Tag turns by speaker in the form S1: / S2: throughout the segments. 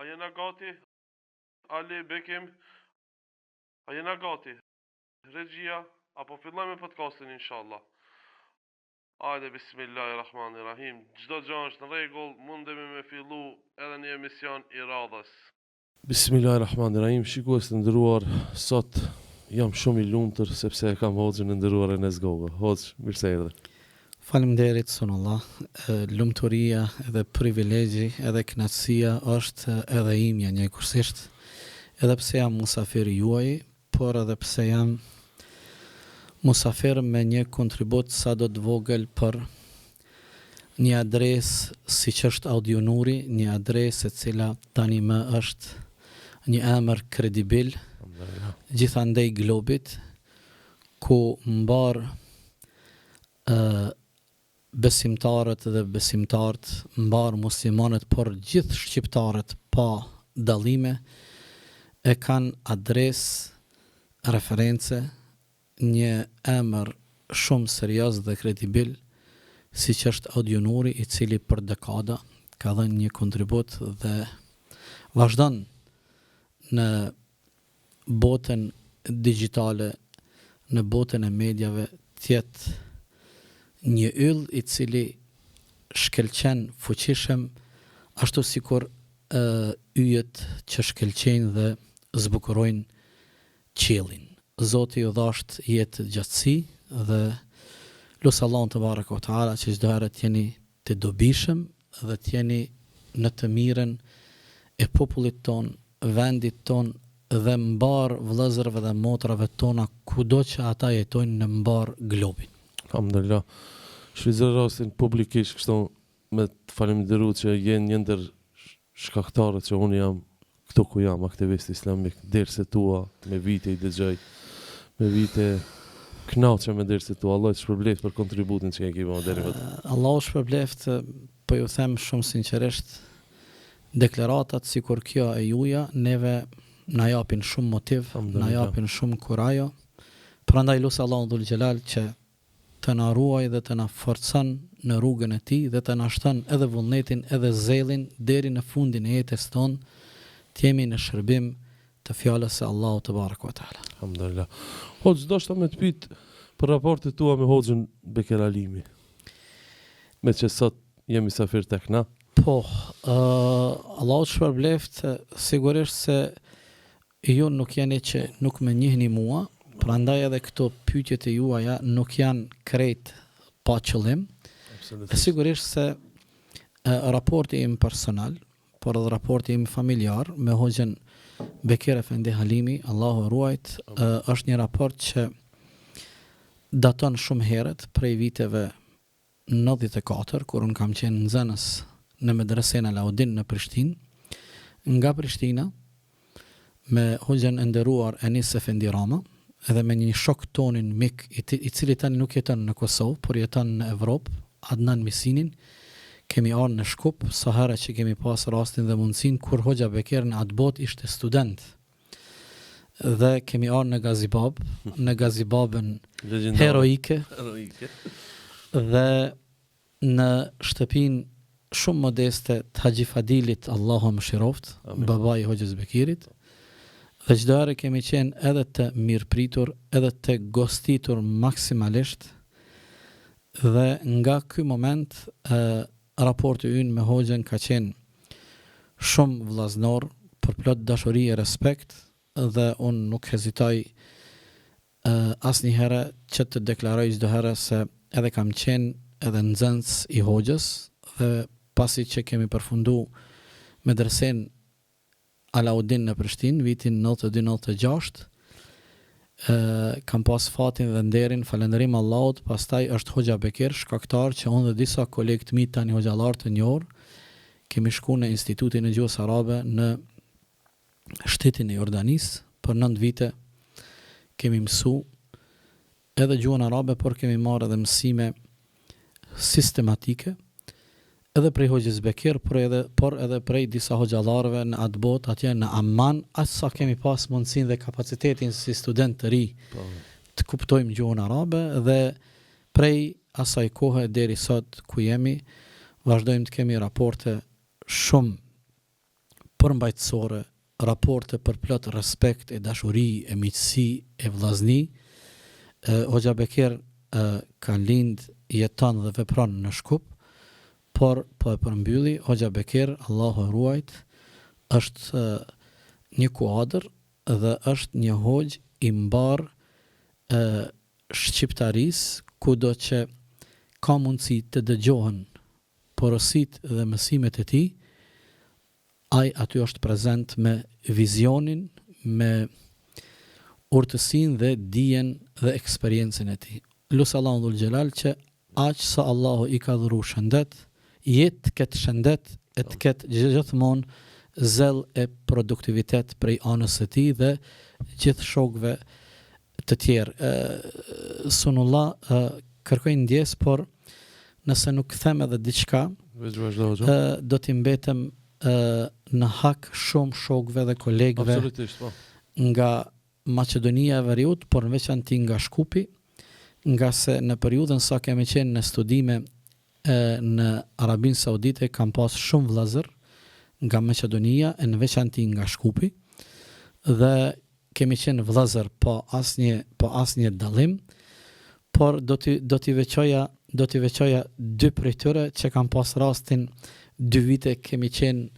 S1: A jena gati? Ali Bekim, a jena gati? Regjia, apo fillojmë podcastin inshallah. Hajde, bismillahirrahmanirrahim. Çdo gjë është në rregull, mundemi me fillu edhe një emision i radhës.
S2: Bismillahirrahmanirrahim. Shikues të nderuar, sot jam shumë i lumtur sepse e kam hoxhën e nderuar Enes Goga. Hoxh, mirë se erdhe.
S3: Faleminderit sonullah. Lumturia edhe privilegji edhe kënaqësia është edhe imja njëkohësisht. Edhe pse jam musafir juaj, por edhe pse jam musafir me një kontribut sa do të vogël për një adresë siç është Audionuri, një adresë e cila tani më është një emër kredibil gjithandej globit, ku mbar besimtarët dhe besimtarët, mbar muslimanët, por gjithë shqiptarët pa dallime e kanë adresë, referencë, një emër shumë serioz dhe kredibil, siç është Audionuri, i cili për dekada ka dhënë një kontribut dhe vazhdon në botën digjitale, në botën e medjave, tjetë një yll i cili shkelqen fuqishëm, ashtu sikur yjet që shkelqejnë dhe zbukurojnë qiellin. Zoti ju dhasht jetë gjatësi dhe lusë Allahun te baraka ve teala që çdo herë t'jeni të dobishëm dhe t'jeni në të mirën e popullit ton, vendit ton dhe mbar vëllezërve dhe motrave tona kudo që ata jetojnë në mbar globin.
S2: Alhamdulillah. Shfrytëzoj rastin publikisht kështu me të falenderuar që jenë një ndër shkaktarët që unë jam këtu ku jam, aktivist islamik, derse tua, me vite i dëgjoj, me vite kënaqem me derse tua. Allah të shpërbleft për kontributin që e ke bërë deri më.
S3: Allah shpërbleft, po ju them shumë sinqerisht, deklaratat sikur kjo e juja, neve na japin shumë motiv, na japin shumë kurajo. Prandaj lusë Allahun dhul xhelal që të na ruaj dhe të na forcon në rrugën e tij dhe të na shton edhe vullnetin edhe zellin deri në fundin e jetës tonë, të jemi në shërbim të fjalës së Allahut te baraka ve teala.
S2: Alhamdulillah. Hoxh, do shta me të pyet për raportet tua me Hoxhën Beker Alimi. Me që sot jemi mysafir tek na.
S3: Po, Allahu shpërbleft, sigurisht se ju nuk jeni që nuk më njihni mua, prandaj edhe këto pyetjet e juaja nuk janë krejt pa qëllim. Sigurisht se raporti im personal, por edhe raporti im familjar me Hoxhën Beker Efendi Halimi, Allahu ruajt, është një raport që daton shumë herët, prej viteve 94, kur unë kam qenë nxënës në medresen Alaudin në Prishtinë. Nga Prishtina, me Hoxhën e nderuar Enis Efendi Rama, edhe me një shok tonin mik i cili tani nuk jeton në Kosovë, por jeton në Evropë, Adnan Misinin, kemi ardhur në Shkup, sa herë që kemi pas rastin dhe mundësin, kur Hoxha Beker në atë botë ishte student. Dhe kemi ardhur në Gazibab, në Gazibabën heroike, dhe në shtëpinë shumë modeste të Haxhi Fadilit, Allahu mëshiroft, babai i Hoxhës Bekirit. Dhe çdo herë kemi qenë edhe të mirëpritur, edhe të gostitur maksimalisht. Dhe nga ky moment raporti ynë me Hoxhën ka qenë shumë vllaznor, për plot dashuri e respekt, dhe unë nuk hezitoj asnjëherë që të deklaroj çdo herë se edhe kam qenë edhe nxënës i Hoxhës, dhe pasi që kemi përfundu medresen Alaudin në Prishtinë, vitin 92-96, kam pas fatin dhe nderin, falënderim Allahut, pastaj është Hoxha Beker, shkaktar që unë dhe disa kolegë të mi tani hoxhallar të njohur, kemi shku në Institutin e Gjuhës Arabe në shtetin e Jordanisë, për 9 vite kemi mësu edhe gjuhën arabe, por kemi marrë edhe mësime sistematike, edhe prej Hoxhës Beker, por edhe prej disa hoxhallarëve në atë botë, atje në Amman, aq sa kemi pas mundësinë dhe kapacitetin si student të ri të kuptojmë gjuhën arabe, dhe prej asaj kohe deri sot ku jemi, vazhdojmë të kemi raporte shumë përmbajtësore, raporte për plot respekt, e dashuri, e miqësi, e vllazni. Hoxha Bekir ka lind, jeton dhe vepron në Shkup, por po e përmbylli Hoxha Bekir, Allahu e ruajt, është një kuadër dhe është një hoxh i mbar shqiptarisë, kudo që ka mundësi të dëgjohen porositë dhe mësimet e tij, ai aty është prezent me vizionin, me urtësinë dhe dijen dhe eksperiencën e tij. Lusë Allahu dhul xhelal që aq sa Allahu i ka dhuru shëndet, jetë këtë shëndet e të ketë gjithmonë zell e produktivitet prej anës së tij dhe gjithë shokëve të tjerë. Sunullah, kërkoj ndjes, por nëse nuk them edhe diçka, do t'i mbetem në hak shumë shokëve dhe kolegëve
S2: Absolutisht, po.
S3: nga Maqedonia e Veriut, por në veçanti nga Shkupi, nga se në periudhën sa kemi qenë në studime në Arabinë Saudite, kam pas shumë vëllezër nga Maqedonia, e në veçanti nga Shkupi, dhe kemi qenë vëllezër pa asnjë dallim, por do t'i veçoja dy prej tyre që kam pas rastin 2 vite kemi qenë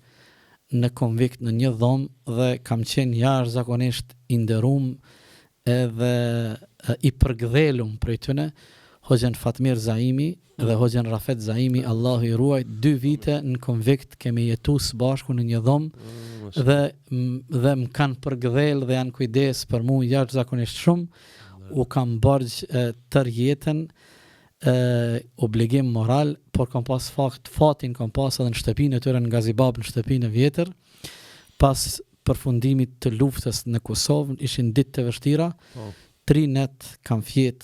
S3: në konvikt në një dhomë dhe kam qenë jashtëzakonisht i nderuar edhe i përgdhelum prej tyne, Hoxhen Fatmir Zaimi dhe Hoxhen Rafet Zaimi, Allahu i ruaj, 2 vite në konvikt kemi jetu së bashku në një dhomë dhe më kanë përgdhel dhe janë kujdes për mua jashtëzakonisht shumë, u kam bargj tër jetën, obligim moral, por kam pas fatin kam pas edhe në shtëpinë e tyre në Gazibab, në shtëpinë e vjetër, pas përfundimit të luftës në Kosovë, ishin ditë të vështira, 3 net kam fjet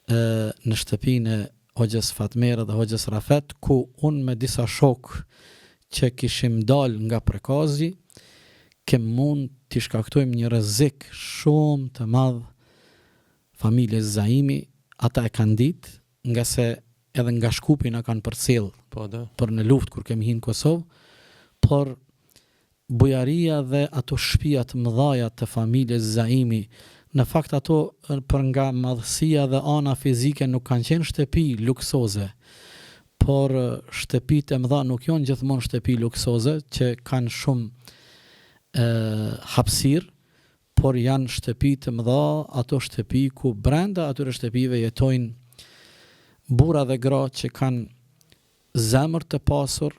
S3: në shtëpinë e Hoxhës Fatmer dhe Hoxhës Rafet, ku unë me disa shok që kishim dal nga prekazi, kem mund t'i shkaktojmë një rrezik shumë të madh familjes Zaimi. Ata e kanë ditë, nga se edhe nga Shkupi na kanë përcjell për në luftë kur kemi hinë Kosovë, por bujaria dhe ato shtëpia të mëdha të familjes Zaimi, në fakt ato për nga madhësia dhe ana fizike nuk kanë qenë shtëpi luksoze, por shtëpitë e mëdha nuk janë gjithmonë shtëpi luksoze që kanë shumë hapësirë, por janë shtëpi të mëdha, ato shtëpi ku brenda atyre shtëpive jetojnë burra dhe gra që kanë zemër të pasur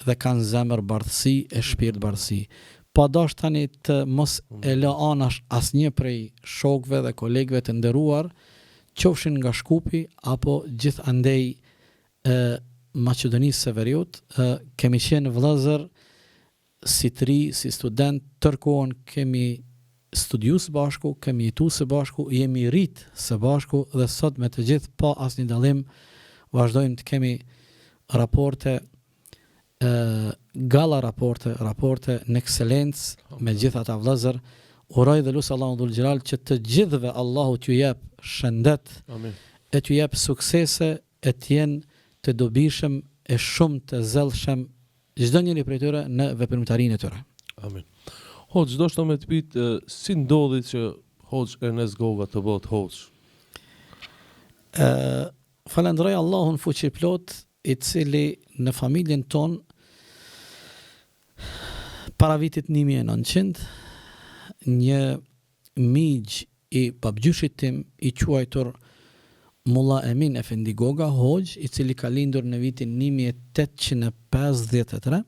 S3: dhe kanë zemër bardhësi e shpirt bardhësi. Pa dash tani të mos e lë anash asnjë prej shokëve dhe kolegëve të nderuar, qofshin nga Shkupi apo gjithandej Maqedonisë së Veriut, kemi qenë vëllezër si tri, si student, tërkohën kemi studiu së bashku, kemi jetu së bashku, jemi rrit së bashku dhe sot me të gjithë pa asnjë dallim vazhdojmë të kemi raporte, galla raporte në ekselencë me gjithë ata vëllezër. Uroj dhe lusë Allahu dhul xhelal që të gjithëve Allahu t'ju jep shëndet, e t'ju jep suksese, e t'jenë të dobishëm e shumë të zellshëm çdo njëri prej tyre në veprimtarinë e tyre.
S2: Amin. Hoxh, do shto me të pitë, si ndodhi që Hoxh Ernest Goga të bëhet Hoxh?
S3: Falenderoj Allahun fuqiplot, i cili në familjen ton para vitit 1900 një migj i babgjyshit tim i quajtur Mulla Emin Efendi Goga, Hoxh, i cili ka lindur në vitin 1853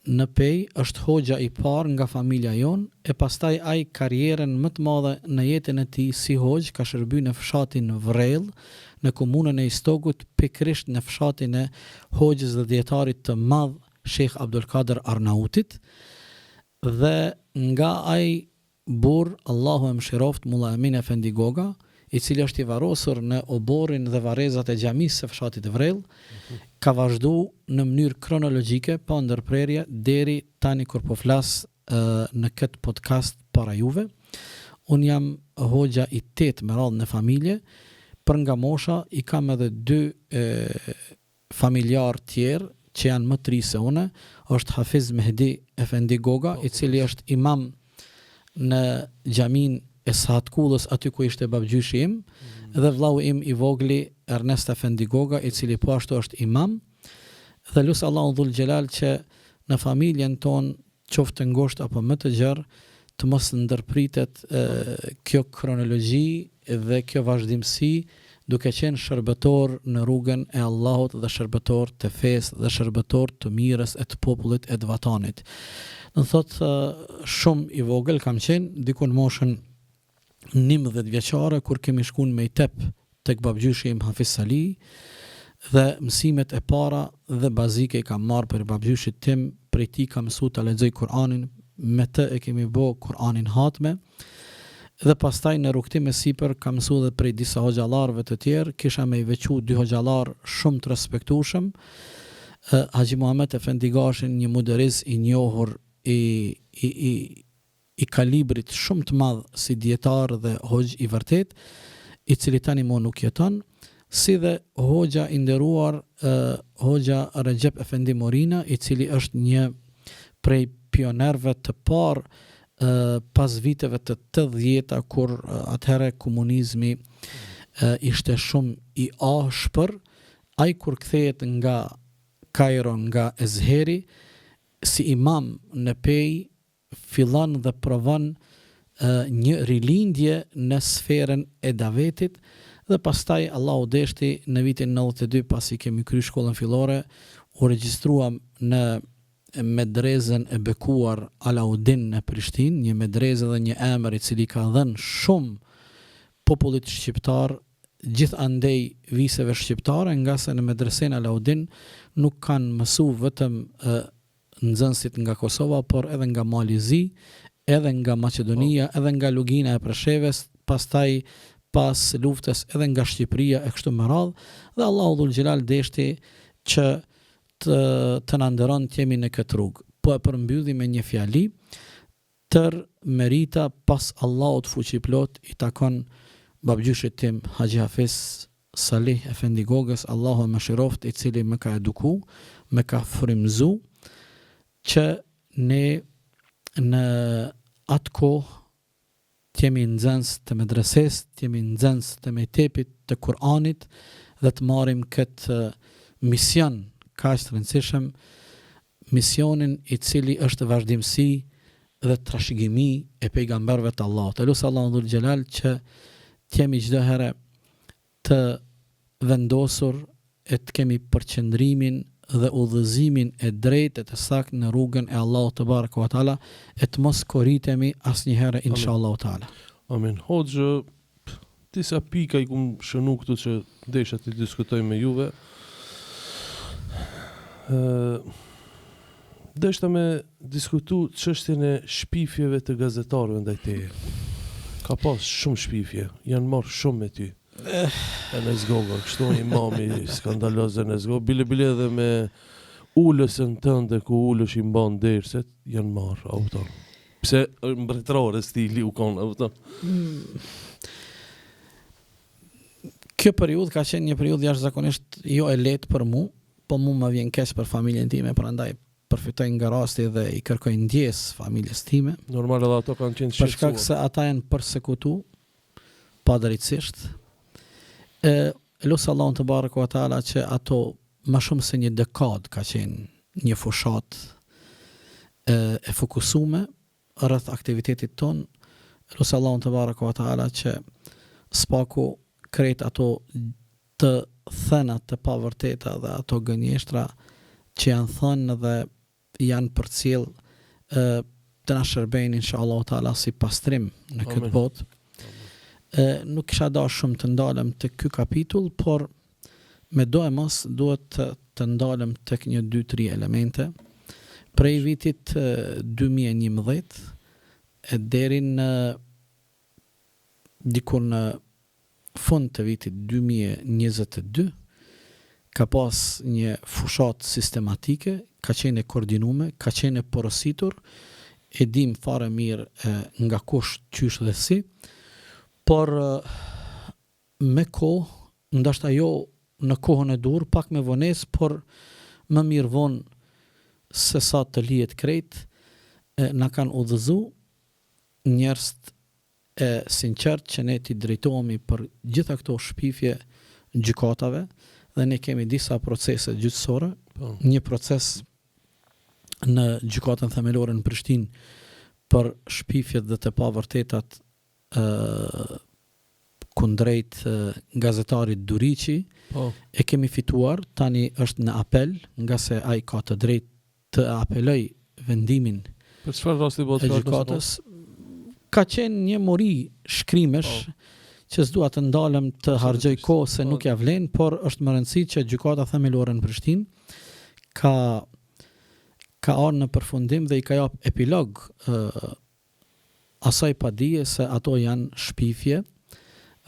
S3: në Pej, është hoxha i parë nga familja jon, e pastaj ai karrierën më të madhe në jetën e tij si hoxh ka shërbyer në fshatin Vrell, në komunën e Istogut, pikërisht në fshatin e hoxhës dhe dietarit të madh Sheikh Abdulkader Arnautit, dhe nga ai burr, Allahu e mëshiroft, Mulla Emin Efendi Goga, i cili është i varrosur në oborin dhe varrezat e xhamisë së fshatit Vrell, ka vazhdu në mënyrë kronologjike, pa ndërprerje, deri tani kur po flas në këtë podcast para juve. Unë jam hoxha i 8 me radhë në familje, për nga mosha i kam edhe 2 familjar tjerë që janë më të ri se une, është Hafiz Mehdi Efendi Goga, i cili është imam në xhamin e Sahatkullës, aty ku ishte babgjyshi im, dhe vllau im i vogli Ernest Efendi Goga, i cili po ashtu është imam, dhe lusë Allahu Dhul Gjelal që në familjen ton, qoftë ngosht apo më të gjerë, të mos ndërpritet kjo kronologji dhe kjo vazhdimsi, duke qenë shërbëtor në rrugën e Allahut dhe shërbëtor të fesë dhe shërbëtor të mirës e të popullit e të vatanit. Në thotë shumë i vogël kam qenë, diku në moshën 19 vjeçare, kur kemi shkuar me i tep tek babgjyshi im Hafiz Sali, dhe mësimet e para dhe bazike i kam marrë për babgjyshit tim, prej tij kam mësuar ta lexoj Kur'anin, me të e kemi bë Kur'anin hatme, dhe pastaj në rrugtim e sipër kam mësuar edhe prej disa hoxhallarëve të tjerë, kisha me i veçu 2 hoxhallar shumë të respektueshëm, Haxhi Muhammed Efendi Gashin, një muderiz i njohur i kalibrit shumë të madh si dietar dhe hoxh i vërtet, i cili tani mo nuk jeton, si dhe hoxha i nderuar hoxha Recep Efendi Morina, i cili është një prej pionerëve të parë pas viteve të 80-ta, kur atëherë komunizmi ishte shumë i ashpër. Ai kur kthehet nga Kairo, nga Ezheri, si imam në Pej, fillon dhe provon një rilindje në sferën e davetit, dhe pastaj Allahu deshti në vitin 92, pasi kemi kry shkollën fillore, u regjistruam në medrezën e bekuar Alaudin në Prishtinë, një medrezë dhe një emër i cili ka dhënë shumë popullit shqiptar, gjithandej viseve shqiptare, nga se në medresen Alaudin nuk kanë mësu vetëm nxënësit nga Kosova, por edhe nga Malizi, edhe nga Maqedonia, edhe nga Lugina e Presheves, pastaj pas luftës edhe nga Shqipëria e kështu me radhë, dhe Allahu Dhul Gjelal deshti që të na nderon të jemi në këtë rrugë. Po e përmbylli me një fjali, tër merita pas Allahut fuqiplot i takon babgjyshit tim Haxhi Hafiz Salih Efendi Gogës, Allahu e mëshiroft, i cili më ka eduku, më ka frymzu, që ne në atë kohë të jemi nxënës të medreses, të jemi nxënës të mejtepit të Kur'anit, dhe të marrim këtë mision kaq të rëndësishëm, misionin i cili është vazhdimsi dhe trashëgimi e pejgamberëve të Allahut. Lutë Allahun Dhul Gjelal që të jemi çdo herë të vendosur e të kemi përqendrimin dhe udhëzimin e drejtë të saktë në rrugën e Allahut te baraka ve taala, e të mos korritemi asnjëherë inshallah taala.
S2: Amin. Hoxhë, disa pika i kum shënu këtu që desha të diskutoj me juve. Deshta me diskutu çështjen e shpifjeve të gazetarëve ndaj teje. Ka pas shumë shpifje, janë marrë shumë me ty. Enes Goga, kështu imami skandaloz Enes Goga, bile edhe me ulësën tënde ku ulësh i mban derset, janë marrë, auton. Pse mbretërore stili u konë, auton.
S3: Kjo periudhë ka qenë një periudhë jashtëzakonisht jo e lehtë për mu, po mu më vjen keq për familjen time, prandaj përfitoj nga rasti dhe i kërkoj ndjes familjes time.
S2: Normal edhe ato kanë qenë
S3: për shkak se ata janë përsekutu padrejtisht. Lutë Allahun te baraka ve taala që ato më shumë se një dekadë ka qenë një fushat e fokusume rreth aktivitetit ton. Lutë Allahun te baraka ve taala që spaku krejt ato të thëna të pavërteta dhe ato gënjeshtra që janë thënë dhe janë përcjell të na shërbejnë inshallah taala si pastrim në këtë botë. Nuk kisha dashur shumë të ndalem të ky kapitull, por me do e mos duhet të ndalem tek një 2-3 elemente. Prej vitit 2011 e deri në diku në fund të vitit 2022 ka pas një fushat sistematike, ka qenë e koordinume, ka qenë e porositur, e dim fare mirë nga kush, qysh dhe si, por me kohë, ndoshta jo në kohën e dur, pak me vonesë, por më mirë vonë se sa të lihet krejt, na kanë udhëzu njerëz e sinqert që ne t'i drejtohemi për gjitha këto shpifje gjykatave dhe ne kemi disa procese gjyqësore,
S2: Po.
S3: një proces në gjykatën themelore në Prishtinë për shpifjet dhe të pavërtetat kundrejt gazetarit Duriqi,
S2: Po.
S3: e kemi fituar, tani është në apel, nga se ai ka të drejtë të apeloj vendimin
S2: Për çfarë rasti bëhet
S3: e
S2: fjalë?
S3: gjykatës. Ka qenë një mori shkrimesh që s'dua të ndalem të harxoj kohë se nuk ja vlen, por është më rëndësishme që gjykata themelore në Prishtinë ka ardhur në përfundim dhe i ka jap epilog asaj padije se ato janë shpifje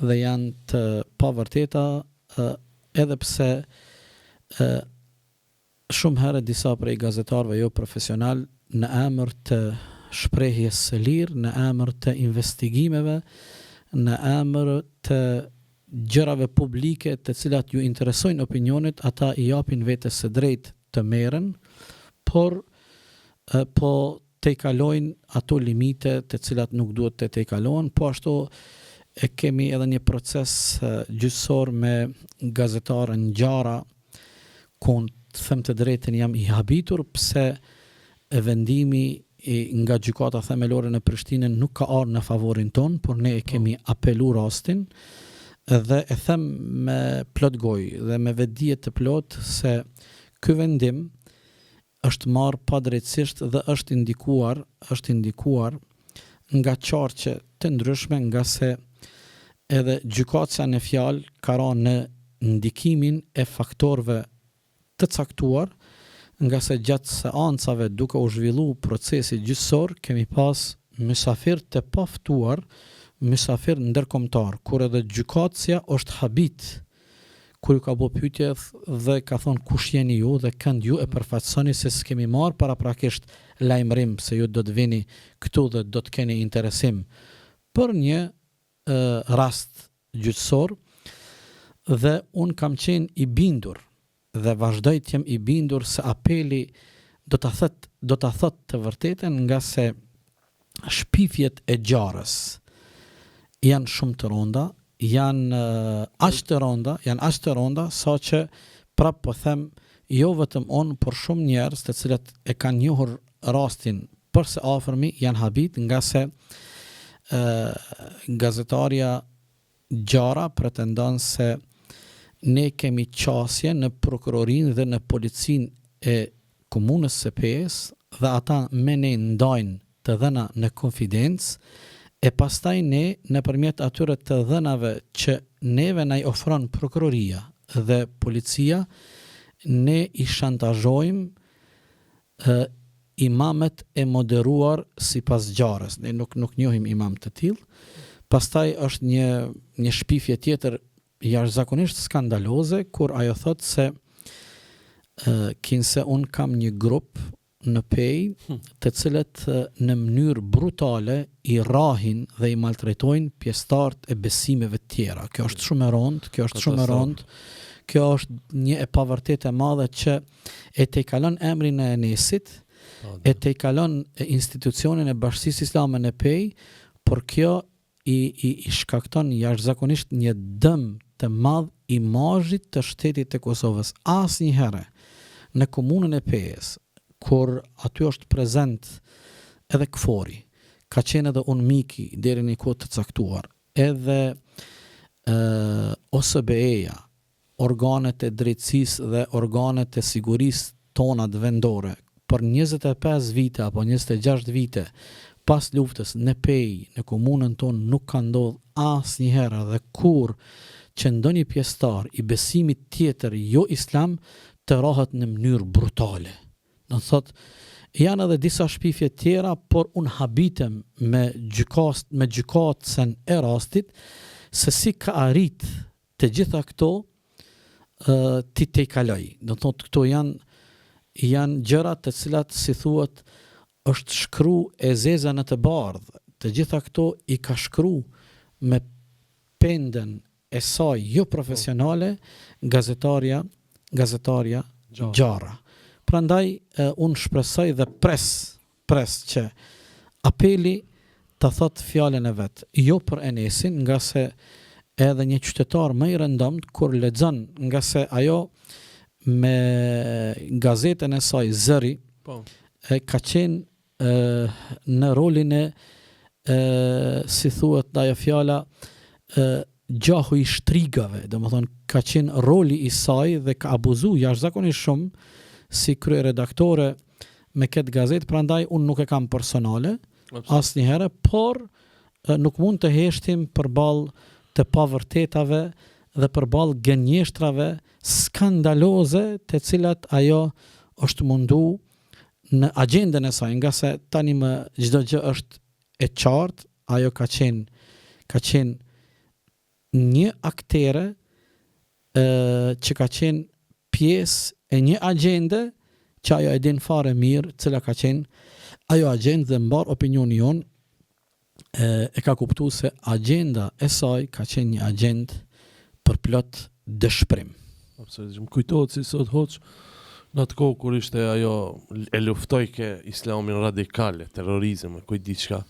S3: dhe janë të pavërteta, edhe pse shumë herë disa prej gazetarëve jo profesional në emër të shprehjes së lirë, në emër të investigimeve, në emër të gjërave publike të cilat ju interesojnë opinionit, ata i japin vetes së drejtë të merren, por po te kalojnë ato limite të cilat nuk duhet të te kalohen, po ashtu e kemi edhe një proces gjyqësor me gazetarën Gjara, ku të them të drejtën jam i habitur pse vendimi nga gjykata themelore në Prishtinë nuk ka ardhur në favorin ton, por ne e kemi apelu rastin dhe e them me plot gojë dhe me vetdije të plot se ky vendim është marrë padrejtësisht dhe është indikuar nga qarqe të ndryshme, nga se edhe gjykatësia në fjalë ka rënë në ndikimin e faktorëve të caktuar, nga se gjatë seancave duke u zhvillu procesi gjyqësor, kemi pas mysafir të paftuar, mysafir ndërkombëtar, kur edhe gjykatësia është habit, kur ju ka bo pyetje dhe ka thonë kush jeni ju dhe kënd ju e përfaqësoni se s'kemi marrë paraprakisht lajmërim se ju do të vini këtu dhe do të keni interesim për një rast gjyqësor, dhe unë kam qenë i bindur dhe vazhdoj të jem i bindur se apeli do ta thot të vërtetën, nga se shpifjet e Gjarës janë shumë të ronda, janë aq të ronda sa që prap po them jo vetëm unë, por shumë njerëz të cilët e kanë njohur rastin përse afërmi janë habit, nga se gazetarja Gjara pretendon se ne kemi qasje në prokurorinë dhe në policinë e komunës së Pes dhe ata me ne ndajnë të dhëna në konfidencë, e pastaj ne nëpërmjet atyre të dhënave që neve na i ofron prokuroria dhe policia, ne i shantazhojmë imamet e moderuar sipas Gjarës. Ne nuk njohim imam të tillë. Pastaj është një shpifje tjetër jashtëzakonisht skandaloze, kur ajo thot se kinse unë kam një grup në Pej të cilët në mënyrë brutale i rrahin dhe i maltretojnë pjesëtarët e besimeve të tjera. Kjo është shumë e rëndë, kjo është një e pavërtetë e madhe që e tejkalon emrin e Enesit, e tejkalon institucionin e Bashkisë Islame në Pej, por kjo i shkakton jashtëzakonisht një dëm të madh imazhit të shtetit të Kosovës. Asnjëherë në komunën e Pejës, kur aty është prezent edhe KFOR-i, ka qenë edhe UNMIK-i deri në kohë të caktuar, edhe OSBE-ja, organet e drejtësisë dhe organet e sigurisë tonat vendore, për 25 vite apo 26 vite pas luftës në Pej, në komunën tonë nuk ka ndodhur asnjëherë dhe kur që ndonjë pjesëtar i besimit tjetër jo islam të rrohet në mënyrë brutale. Do të thotë, janë edhe disa shpifje tjera, por unë habitem me gjykatësen e rastit se si ka arrit të gjitha këto ti tejkaloj. Do të thotë, këto janë gjëra të cilat si thuhet është shkru e zeza në të bardhë. Të gjitha këto i ka shkru me penden e saj jo profesionale gazetarja Gjara. Prandaj unë shpresoj dhe pres që apeli të thot fjalën e vet, jo për Enesin, nga se edhe një qytetar më i rëndomt kur lexon, nga se ajo me gazetën e saj Zëri
S2: Po.
S3: ka qenë në rolin e si thuhet ajo fjala gjahu i shtrigave, domethënë ka qenë roli i saj dhe ka abuzu jashtëzakonisht shumë si kryeredaktore me këtë gazetë, prandaj unë nuk e kam personale asnjëherë, por nuk mund të heshtim përballë të pavërtetave dhe përballë gënjeshtrave skandaloze të cilat ajo është mundu në agjendën e saj, nga se tani më çdo gjë është e qartë, ajo ka qenë një aktere që ka qenë pjesë e një agjende që ajo e din fare mirë cila ka qenë ajo agjendë dhe mbar opinioni jonë e ka kuptu se agjenda e saj ka qenë një agjendë për plot dëshpërim.
S2: Absolutisht. Më kujtohet si sot hoç në atë kohë kur ishte ajo e luftoi ke islamin radikal, terrorizëm, kujt diçka.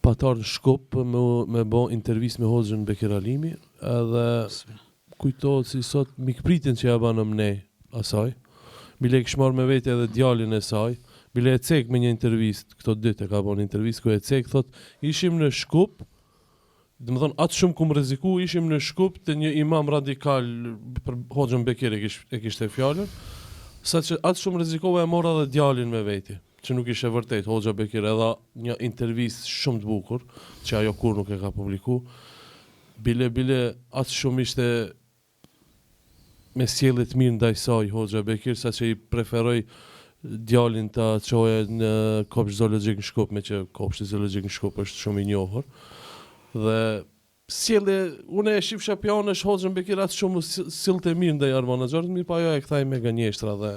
S2: Patar në Shkup me bo intervistë me Hoxhën Bekir Alimi, edhe kujtohet si sot mikpritin që ja banëm ne asaj. Bile kish marrë me vete edhe djalin e saj. Bile e cek me një intervistë, këto ditë e ka bo një intervistë ku e cek, thot, ishim në Shkup, dhe më thonë, atë shumë kumë reziku, ishim në Shkup të një imam radikal, për Hoxhën Bekir e kishte fjallën, sa që atë shumë rezikova e mora dhe djalin me veti, që nuk ishe vërtet, Hoxha Bekir edhe një intervistë shumë të bukur, që ajo kur nuk e ka publiku, bile atë shumë ishte me sjellje mirë ndaj saj Hoxha Bekir, sa që i preferoj djalin të çoje në kopsh zoologjik në Shkup, me që kopshti zoologjik në Shkup është shumë i njohur. Dhe sjellje, unë e shifsha pjanë është Hoxhën Bekir atë shumë sillte mirë ndaj Arman Axharit, mirë pa ajo e kthai me gënjeshtra dhe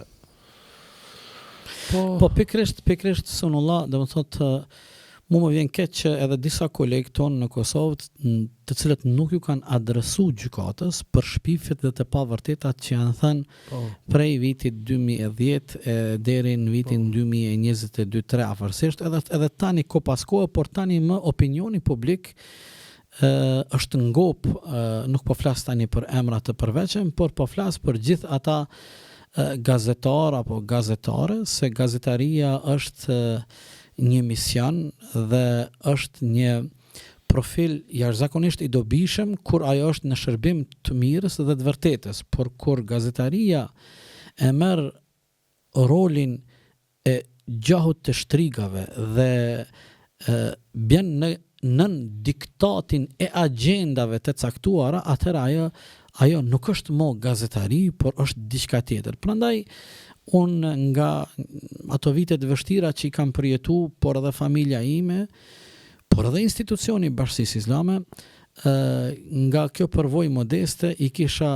S3: Po pikrisht sunullah, dhe më thotë mu më vjen keq që edhe disa kolegë tonë në Kosovë të cilët nuk ju kanë adresu gjykatës për shpifjet dhe të pavërtetat që janë thënë prej vitit 2010 deri në vitin 2022-3 afërsisht, edhe tani ko pas kohë, por tani më opinioni publik është ngop, nuk po flas tani për emra të përveçëm, por po flas për gjithë ata gazetar apo gazetare, se gazetaria është një mision dhe është një profil jashtëzakonisht i dobishëm kur ajo është në shërbim të mirës dhe të vërtetës, por kur gazetaria e merr rolin e gjahut të shtrigave dhe bjen nën diktatin e agjendave të caktuara, atëherë ajo nuk është mo gazetari, por është diçka tjetër. Prandaj unë nga ato vitet vështira që i kam përjetu, por edhe familja ime, por edhe institucioni Bashkisë Islame, nga kjo përvojë modeste i kisha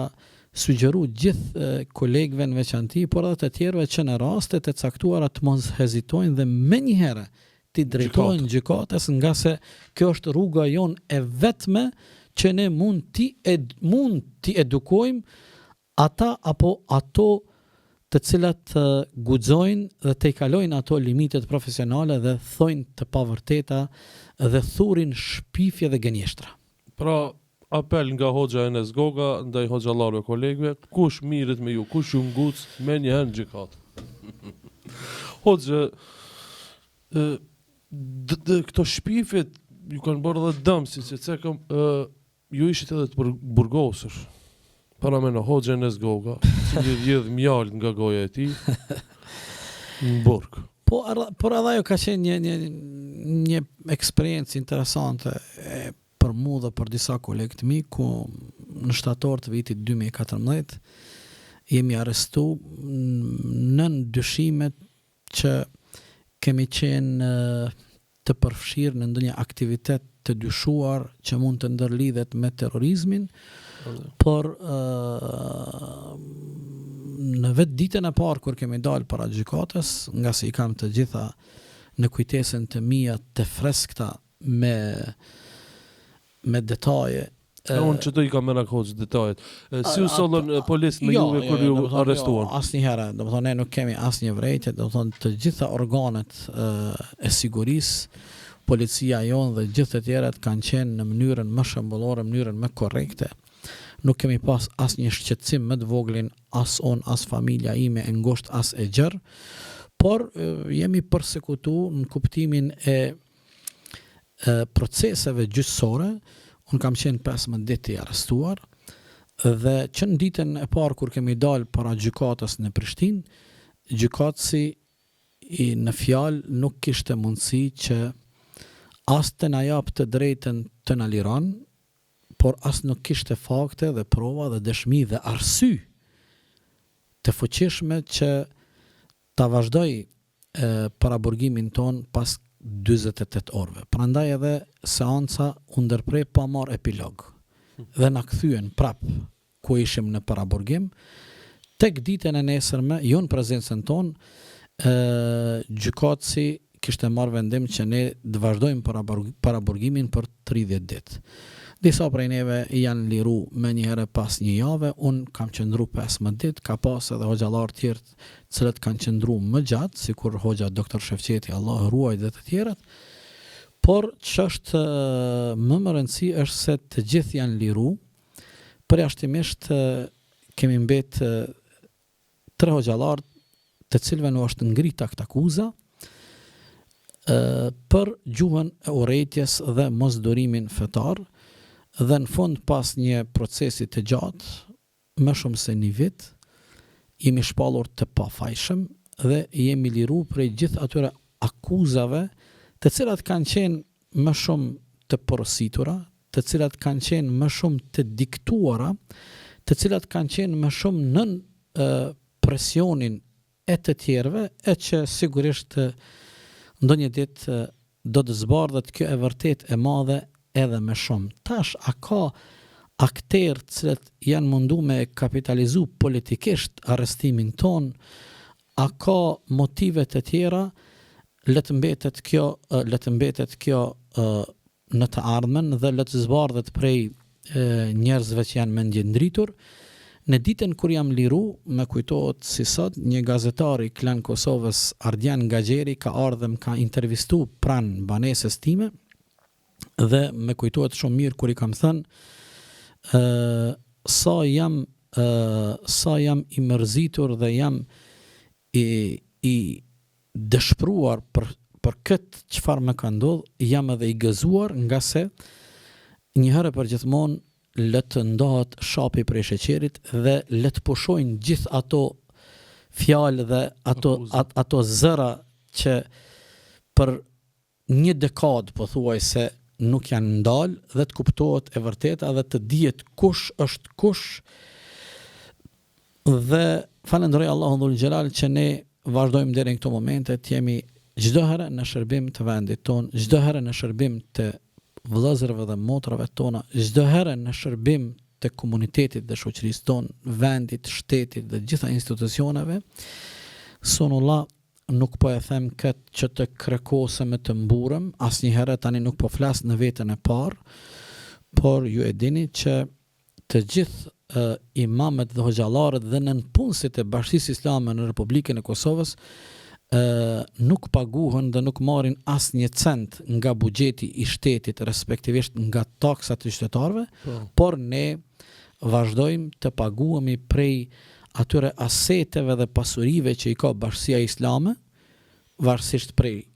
S3: sugjeru gjithë kolegëve në veçanti, por edhe të tjerëve që në raste të caktuara të mos hezitojnë dhe menjëherë ti drejtojnë gjykatës, nga se kjo është rruga jonë e vetme që ne mund t'i edukojmë ata apo ato të cilat guxojnë dhe të i kalojnë ato limitet profesionale dhe thojnë të pavërteta dhe thurin shpifje dhe gënjeshtra.
S2: Pra, apel nga Hoxha Enes Goga ndaj hoxhallarëve kolegëve, kush mirët me ju, kush ju nguc me një herë në gjykatë. Hoxha, këto shpifjet ju kanë bërë edhe dëm, si që cekëm, ju ishit edhe të burgosur. Para me në Hoxha Enes Goga, cili rjedh mjallë nga goja e ti, në burg.
S3: Por edhe jo ka qenë një eksperiencë interesante për mu dhe për disa kolegë të mi, ku në shtator të vitit 2014 jemi arrestu në ndyshimet që kemi qenë të përfshirë në ndonjë aktivitet të dyshuar që mund të ndërlidhet me terrorizmin, por në vetë ditën e parë kur kemi dalë para gjykatës, nga se i kam të gjitha në kujtesën të mia të freskta me detaje
S2: Unë që të i kam me nakhoq detajet. Si u sollën policë me juve kur ju arrestuan?
S3: Asnjëherë, domethënë ne nuk kemi asnjë vërejtje, domethënë të gjitha organet e sigurisë, policia jonë dhe gjithë të tjerat kanë qenë në mënyrën më shembullore, mënyrën më korrekte. Nuk kemi pas asnjë shqetësim më të voglin, as on, as familja ime e ngosht, as e gjerë, por jemi përsekutuar në kuptimin e proceseve gjyqësore. Unë kam qenë 15 ditë i arrestuar dhe që në ditën e parë kur kemi dalë para gjykatës në Prishtinë, gjykatësi në fjalë nuk kishte mundësi që as të na jap të drejtën të na liron, por as nuk kishte fakte dhe prova dhe dëshmi dhe arsye të fuqishme që ta vazhdoj paraburgimin ton pas 48 orëve. Prandaj edhe seanca u ndërprej pa marrë epilog. Dhe na kthyen prap ku ishim në paraburgim. Tek ditën e nesërme, jo në prezencën ton, gjykatësi kishte marrë vendim që ne të vazhdojmë paraburgimin për 30 ditë. Disa prej neve janë liru me njëherë pas një jave, unë kam qëndru 15 ditë, ka pas edhe hoxhallar tjerë cilët kanë qëndru më gjatë, sikur hoxha Dr. Shefqeti, Allah ruaj dhe të tjerët, por që është më rëndësi është se të gjithë janë liru, përjashtimisht kemi mbet 3 hoxhallar të cilëve në është ngrit akt akuza për gjuhën e urrëties dhe mosdurimin fetar. Dhe në fund pas një procesi të gjatë, më shumë se një vit, jemi shpallur të pafajshëm dhe jemi liru prej gjithë atyre akuzave të cilat kanë qenë më shumë të porositura, të cilat kanë qenë më shumë të diktuara, të cilat kanë qenë më shumë nën presionin e të tjerëve, e që sigurisht ndonjë ditë do të zbardhet kjo e vërtet e madhe edhe me shumë. Tash, a ka akterë cilët janë mundu me kapitalizu politikisht arrestimin ton, a ka motive të tjera, le të mbetet kjo në të ardhmen dhe le të zbardhet prej njerëzve që janë mendje ndritur. Në ditën kur jam liru, me kujtohet si sot, një gazetar i Klan Kosovës, Ardian Gaxheri, ka ardhur dhe më ka intervistu pranë banesës time, dhe me kujtohet shumë mirë kur i kam thënë sa jam i mërzitur dhe jam i dëshpruar për këtë çfarë më ka ndodhur, jam edhe i gëzuar nga se njëherë për gjithmonë le të ndahet shapi prej sheqerit dhe le të pushojnë gjithë ato fjalë dhe ato zëra që për një dekadë pothuajse nuk janë ndalë dhe të kuptohet e vërteta dhe të dihet kush është kush. Dhe falenderoj Allahun dhul xhelal që ne vazhdojmë deri në këto momente të jemi çdo herë në shërbim të vendit ton, çdo herë në shërbim të vëllezërve dhe motrave tona, çdo herë në shërbim të komunitetit dhe shoqërisë ton, vendit, shtetit dhe gjitha institucioneve. Sonullah, nuk po e them këtë që të krekosem e të mburëm, asnjëherë tani nuk po flas në veten e parë, por ju e dini që të gjithë imamet dhe hoxhallarët dhe nënpunësit e Bashkisë Islame në Republikën e Kosovës nuk paguhen dhe nuk marrin asnjë cent nga buxheti i shtetit, respektivisht nga taksat e qytetarëve, por ne vazhdojmë të paguhemi prej atyre aseteve dhe pasurive që i ka Bashkia Islame, varësisht prej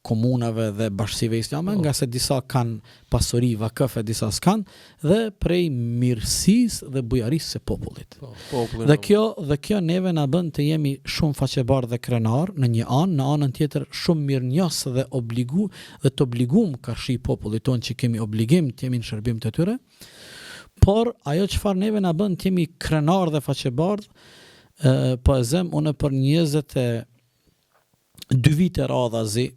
S3: komunave dhe bashkësive islame, nga se disa kanë pasuri vakëfe, disa s'kan, dhe prej mirësisë dhe bujarisë së popullit. Dhe kjo neve na bën të jemi shumë faqebar dhe krenar në një anë, në anën tjetër shumë mirënjohës dhe të obligum karshi popullit tonë që kemi obligim të jemi në shërbim të tyre. Por ajo çfarë neve na bën të jemi krenar dhe faqebar, po e them unë për 22 vite radhazi,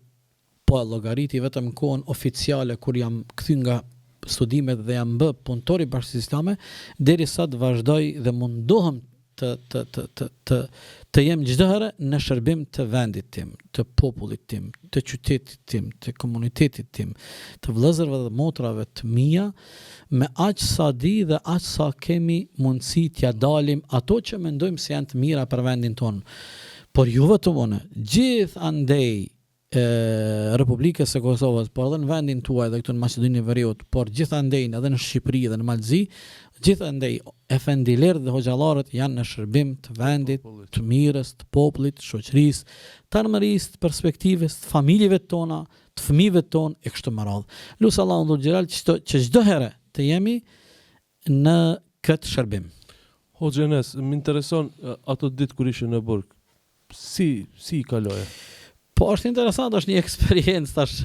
S3: po e llogariti vetëm kohën oficiale kur jam kthy nga studimet dhe jam bë punëtor i Bashkisë Islame, derisa të vazhdoj dhe mundohem të jem çdo herë në shërbim të vendit tim, të popullit tim, të qytetit tim, të komunitetit tim, të vëllezërve dhe motrave të mia, me aq sa di dhe aq sa kemi mundësi t'ja dalim ato që mendojmë se janë të mira për vendin tonë. Por ju vetëm unë, gjithandej Republikës së Kosovës, por edhe në vendin tuaj dhe këtu në Maqedoninë e Veriut, por gjithandej edhe në Shqipëri dhe në Malzi, gjithandej efendilerët dhe hoxhallarët janë në shërbim të vendit, të mirës, të popullit, të shoqërisë, të armërisë, të perspektivës, të familjeve tona, të fëmijëve tonë e kështu me radhë. Lut Allahun dhul xhelal që çdo herë të jemi në këtë shërbim.
S2: Hoxha Enes, më intereson ato ditë kur ishe në burg. Si i kaloje?
S3: Po është interesant, është një eksperiencë tash.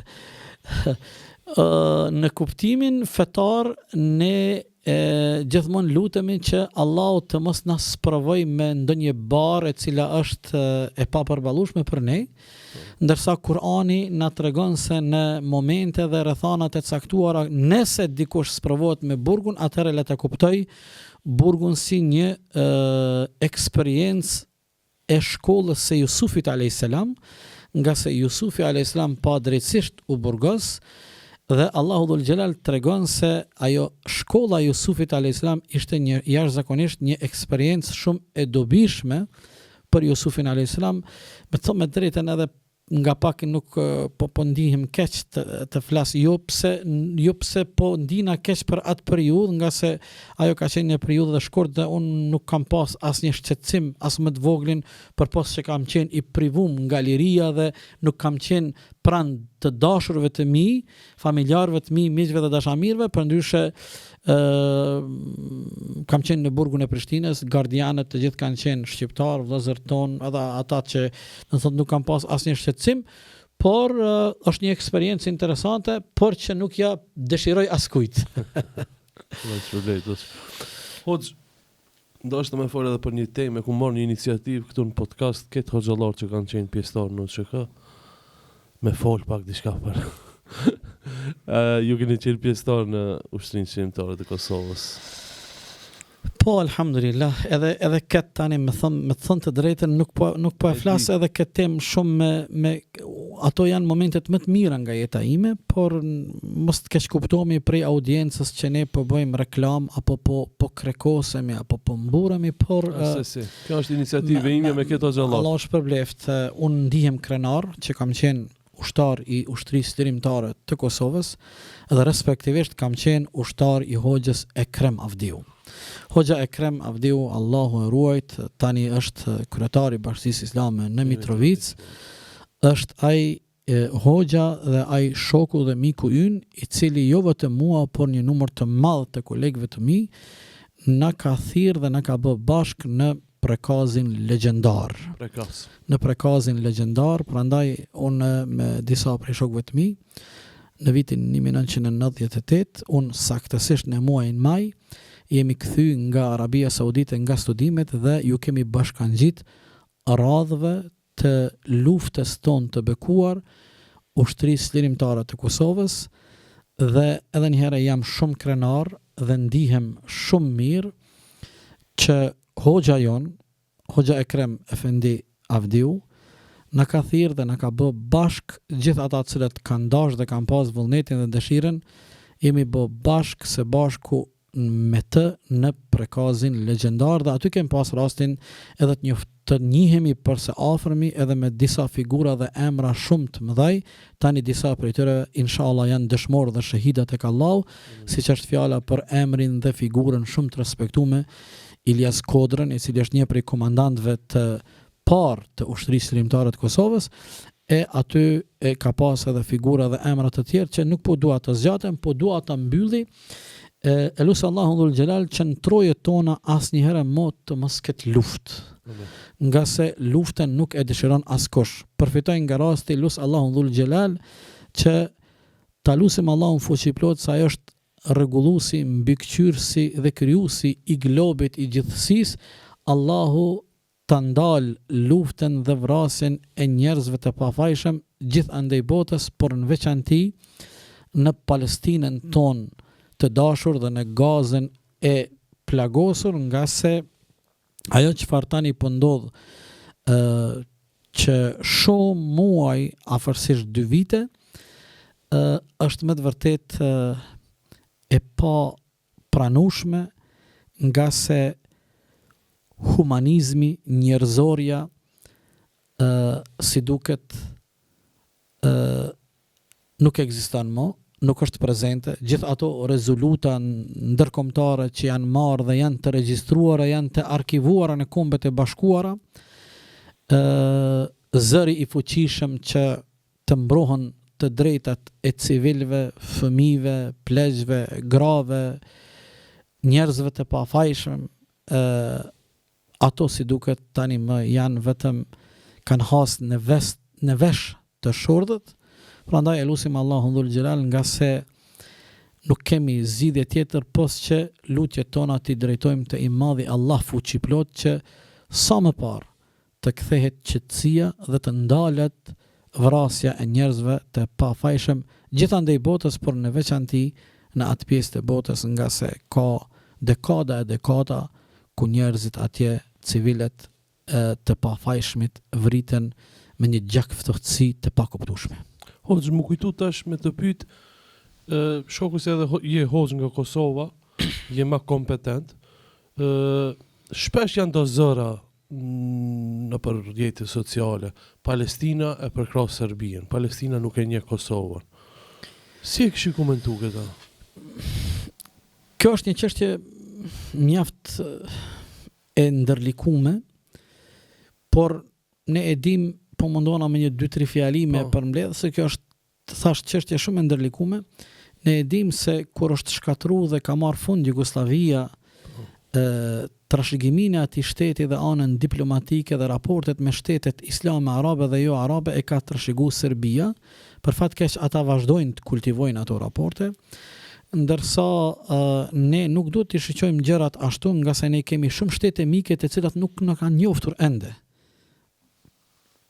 S3: Në kuptimin fetar ne gjithmonë lutemi që Allahu të mos na sprovoj me ndonjë barë e cila është e papërballueshme për ne, ndërsa Kurani na tregon se në momente dhe rrethanat e caktuara, nëse dikush sprovohet me burgun, atëherë le ta kuptoj burgun si një eksperiencë e shkollës së Jusufit a.s. nga se Jusufi a.s. pa drejtësisht u burgos dhe Allahu dhul xhelal tregon se ajo shkolla e Jusufit a.s. ishte një jashtëzakonisht një eksperiencë shumë e dobishme për Jusufin a.s. Me thënë me drejtën edhe nga pak nuk po ndihem keq të flas jo pse po ndina keq për atë periudhë, nga se ajo ka qenë një periudhë dhe shkurt dhe unë nuk kam pas asnjë shqetësim as më të voglin, përpos që kam qenë i privum nga liria dhe nuk kam qenë pranë të dashurve të mi, familjarëve të mi, miqve dhe dashamirëve, përndryshe kam qenë në burgun e Prishtinës, gardianët të gjithë kanë qenë shqiptar, vëllezërt tonë, edhe ata që do thotë nuk kanë pas asnjë shqetësim, por është një eksperiencë interesante, por që nuk ja dëshiroj askujt.
S2: Hoxh, ndoshta më fol edhe për një temë ku morë një iniciativë këtu në podcast, këtë hoxhallar që kanë qenë pjesëtar në UÇK, me fol pak diçka për. Ju keni qenë pjesëtar në Ushtrinë Shërimtare të Kosovës.
S3: Po, alhamdulillah, edhe këtë tani me thënë të drejtën nuk po e flas edhe këtë temë shumë me ato janë momentet më të mira nga jeta ime, por mos të keq kuptohemi prej audiencës që ne po bëjmë reklam apo po krekosemi apo po mburremi, por
S2: kjo është iniciativë ime me këtë xhallar.
S3: Allah shpërbleft, unë ndihem krenar që kam qenë ushtar i Ushtrisë Lirimtare të Kosovës dhe respektivisht kam qenë ushtar i Hoxhës Ekrem Avdiu. Hoxha Ekrem Avdiu, Allahu e ruajt, tani është kryetari i Bashkisë Islame në Mitrovic, është ai hoxha dhe ai shoku dhe miku ynë, i cili jo vetëm mua, por një numër të madh të kolegëve të mi, na ka thirrë dhe na ka bë bashk në prekazin legjendar. Në prekazin legjendar, prandaj unë me disa prej shokëve të mi, në vitin 1998, unë saktësisht në muajin maj, jemi kthy nga Arabia Saudite nga studimet dhe ju kemi bashkangjit radhëve të luftës tonë të bekuar, Ushtrisë Lirimtare të Kosovës, dhe edhe një herë jam shumë krenar dhe ndihem shumë mirë që hoxha jon, hoxha Ekrem Efendi Avdiu, na ka thirrë dhe na ka bë bashk gjithë ata të cilët kanë dashur dhe kanë pas vullnetin dhe dëshirën, jemi bë bashk së bashku me të në prekazin legjendar dhe aty kem pas rastin edhe të njihemi për së afërmi edhe me disa figura dhe emra shumë të mëdhej. Tani disa prej tyre inshallah janë dëshmorë dhe shahida tek Allahu, siç është fjala për emrin dhe figurën shumë të respektuar Ilyas Kodrën, i cili është një prej komandantëve të parë të Ushtrisë Lirimtare të Kosovës, e aty e ka pas edhe figura dhe emra të tjerë që nuk po dua të zgjatem, po dua ta mbylli. Elus Allahu dhul xhelal që në trojet tona asnjëherë të mos ketë luftë. Nga se luftën nuk e dëshiron askush. Përfitoj nga rasti, lus Allahu dhul xhelal që ta lusim Allahun fuqiplot sa ajo është rregulluesi, mbikëqyrësi dhe krijuesi i globit i gjithësisë. Allahu ta ndal luftën dhe vrasjen e njerëzve të pafajshëm gjithë andej botës, por në veçanti në Palestinën tonë të dashur dhe në Gazën e plagosur, nga se Ajo çfarë tani po ndodh që shumë muaj, afërsisht 2 vite, është me të vërtet e pa pranueshme, nga se humanizmi, njerëzorja, si duket nuk ekziston më, nuk është prezente. Gjithë ato rezoluta ndërkombëtare që janë marrë dhe janë të regjistruara, janë të arkivuara në Kombet e Bashkuara, zëri i fuqishëm që të mbrohen të drejtat e civilëve, fëmijëve, pleqve, grave, njerëzve të pafajshëm, ato si duket tani më janë vetëm kanë hasë në vesh të shordët. Prandaj e lutim Allahun dhul xhelal, nga se nuk kemi zgjidhje tjetër pos që lutjet tona t'i drejtojmë te i madhi Allah fuqiplot, që sa më parë të kthehet qetësia dhe të ndalet vrasja e njerëzve të pafajshëm gjithandej botës, por në veçanti në atë pjesë të botës, nga se ka dekada e dekada ku njerëzit atje, civilet të pafajshmit, vriten me një gjak ftohtësi të pakuptueshme.
S2: Hoxh, më kujtu tash me të pyet, shoku se edhe je hoxh nga Kosova, je më kompetent. Shpesh janë do zëra në për rrjetet sociale. Palestina e përkrah Serbien, Palestina nuk e njeh Kosovën. Si e kish komentu këtë?
S3: Kjo është një çështje mjaft e ndërlikume, por ne e dim, po mundona me një 2-3 fjalime për mbledh, se kjo është thash çështje shumë e ndërlikume. Ne e dim se kur është shkatruar dhe ka marrë fund Jugosllavia, trashëgiminë e atij shteti dhe anën diplomatike dhe raportet me shtetet islame arabe dhe jo arabe e ka trashëguar Serbia. Për fat keq ata vazhdojnë të kultivojnë ato raporte, ndërsa ne nuk duhet të shiqojmë gjërat ashtu, nga se ne kemi shumë shtete mike të cilat nuk na kanë njoftur ende.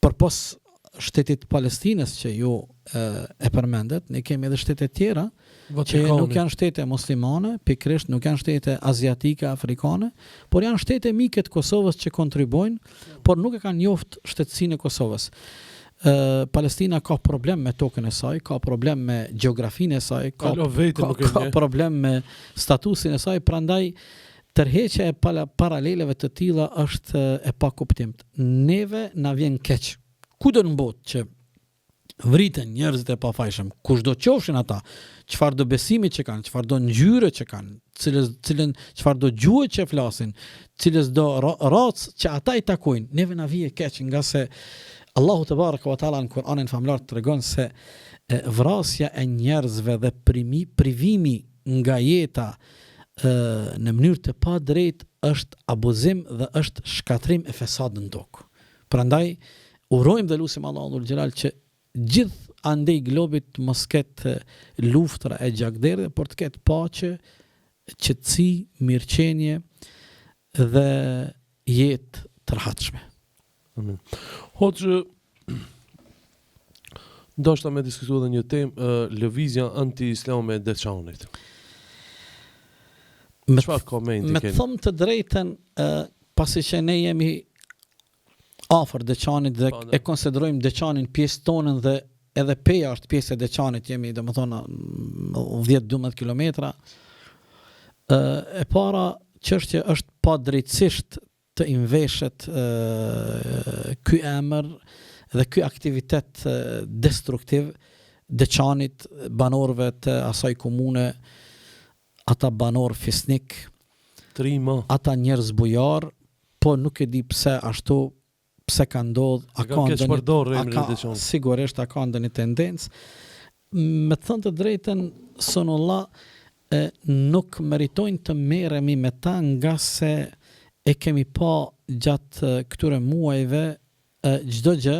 S3: Përpos shtetit Palestinës që ju e përmendet, ne kemi edhe shtete tjera që nuk janë shtete muslimane, pikërisht nuk janë shtete aziatike, afrikane, por janë shtete mike të Kosovës që kontribojnë, por nuk e kanë njoft shtetësinë e Kosovës. Palestina ka problem me tokën e saj, ka problem me gjeografinë e saj, ka problem me statusin e saj, prandaj tërheqja e paraleleve të tilla është e pakuptimt. Neve na vjen keq. Kudo në botë që vriten njerëzit e pafajshëm, kushdo qofshin ata, çfarë do besimi që kanë, çfarë do ngjyre që kanë, çfarë do gjuhë që flasin, cilës do racë që ata i takojnë, neve na vije keq, nga se Allahu te baraka wa taala në Kur'anin famlar tregon se vrasja e njerëzve dhe privimi nga jeta në mënyrë të pa drejt është abuzim dhe është shkatrim e fesadit në tokë. Prandaj urojmë dhe lutim Allahun dhul xhelal që gjithë andej globit mos ketë luftra e gjakderdhë, por të ketë paqe, qetësi, mirëqenie dhe jetë të rehatshme.
S2: Amin. Hoxh, ndoshta me diskutuar edhe një temë, lëvizja anti-islame e Deçanit.
S3: Me thëmë të drejten, pasi që ne jemi afër Deçanit dhe e konsiderojmë Deçanin pjesë tonën dhe edhe peja është pjesë e Deçanit, jemi domethënë 10-12 kilometra. E para çështja është pa drejtësisht të inveshet ky emër dhe ky aktivitet destruktiv Deçanit, banorëve të asaj komune, ata banor fisnik,
S2: trima,
S3: ata njerëz bujar, po nuk e di pse ashtu, pse ka ndodh, sigurisht a ka ndonjë tendencë. Me të thënë të drejtën, sonullah, nuk meritojnë të merremi me ta, nga se e kemi pa gjatë këtyre muajve çdo gjë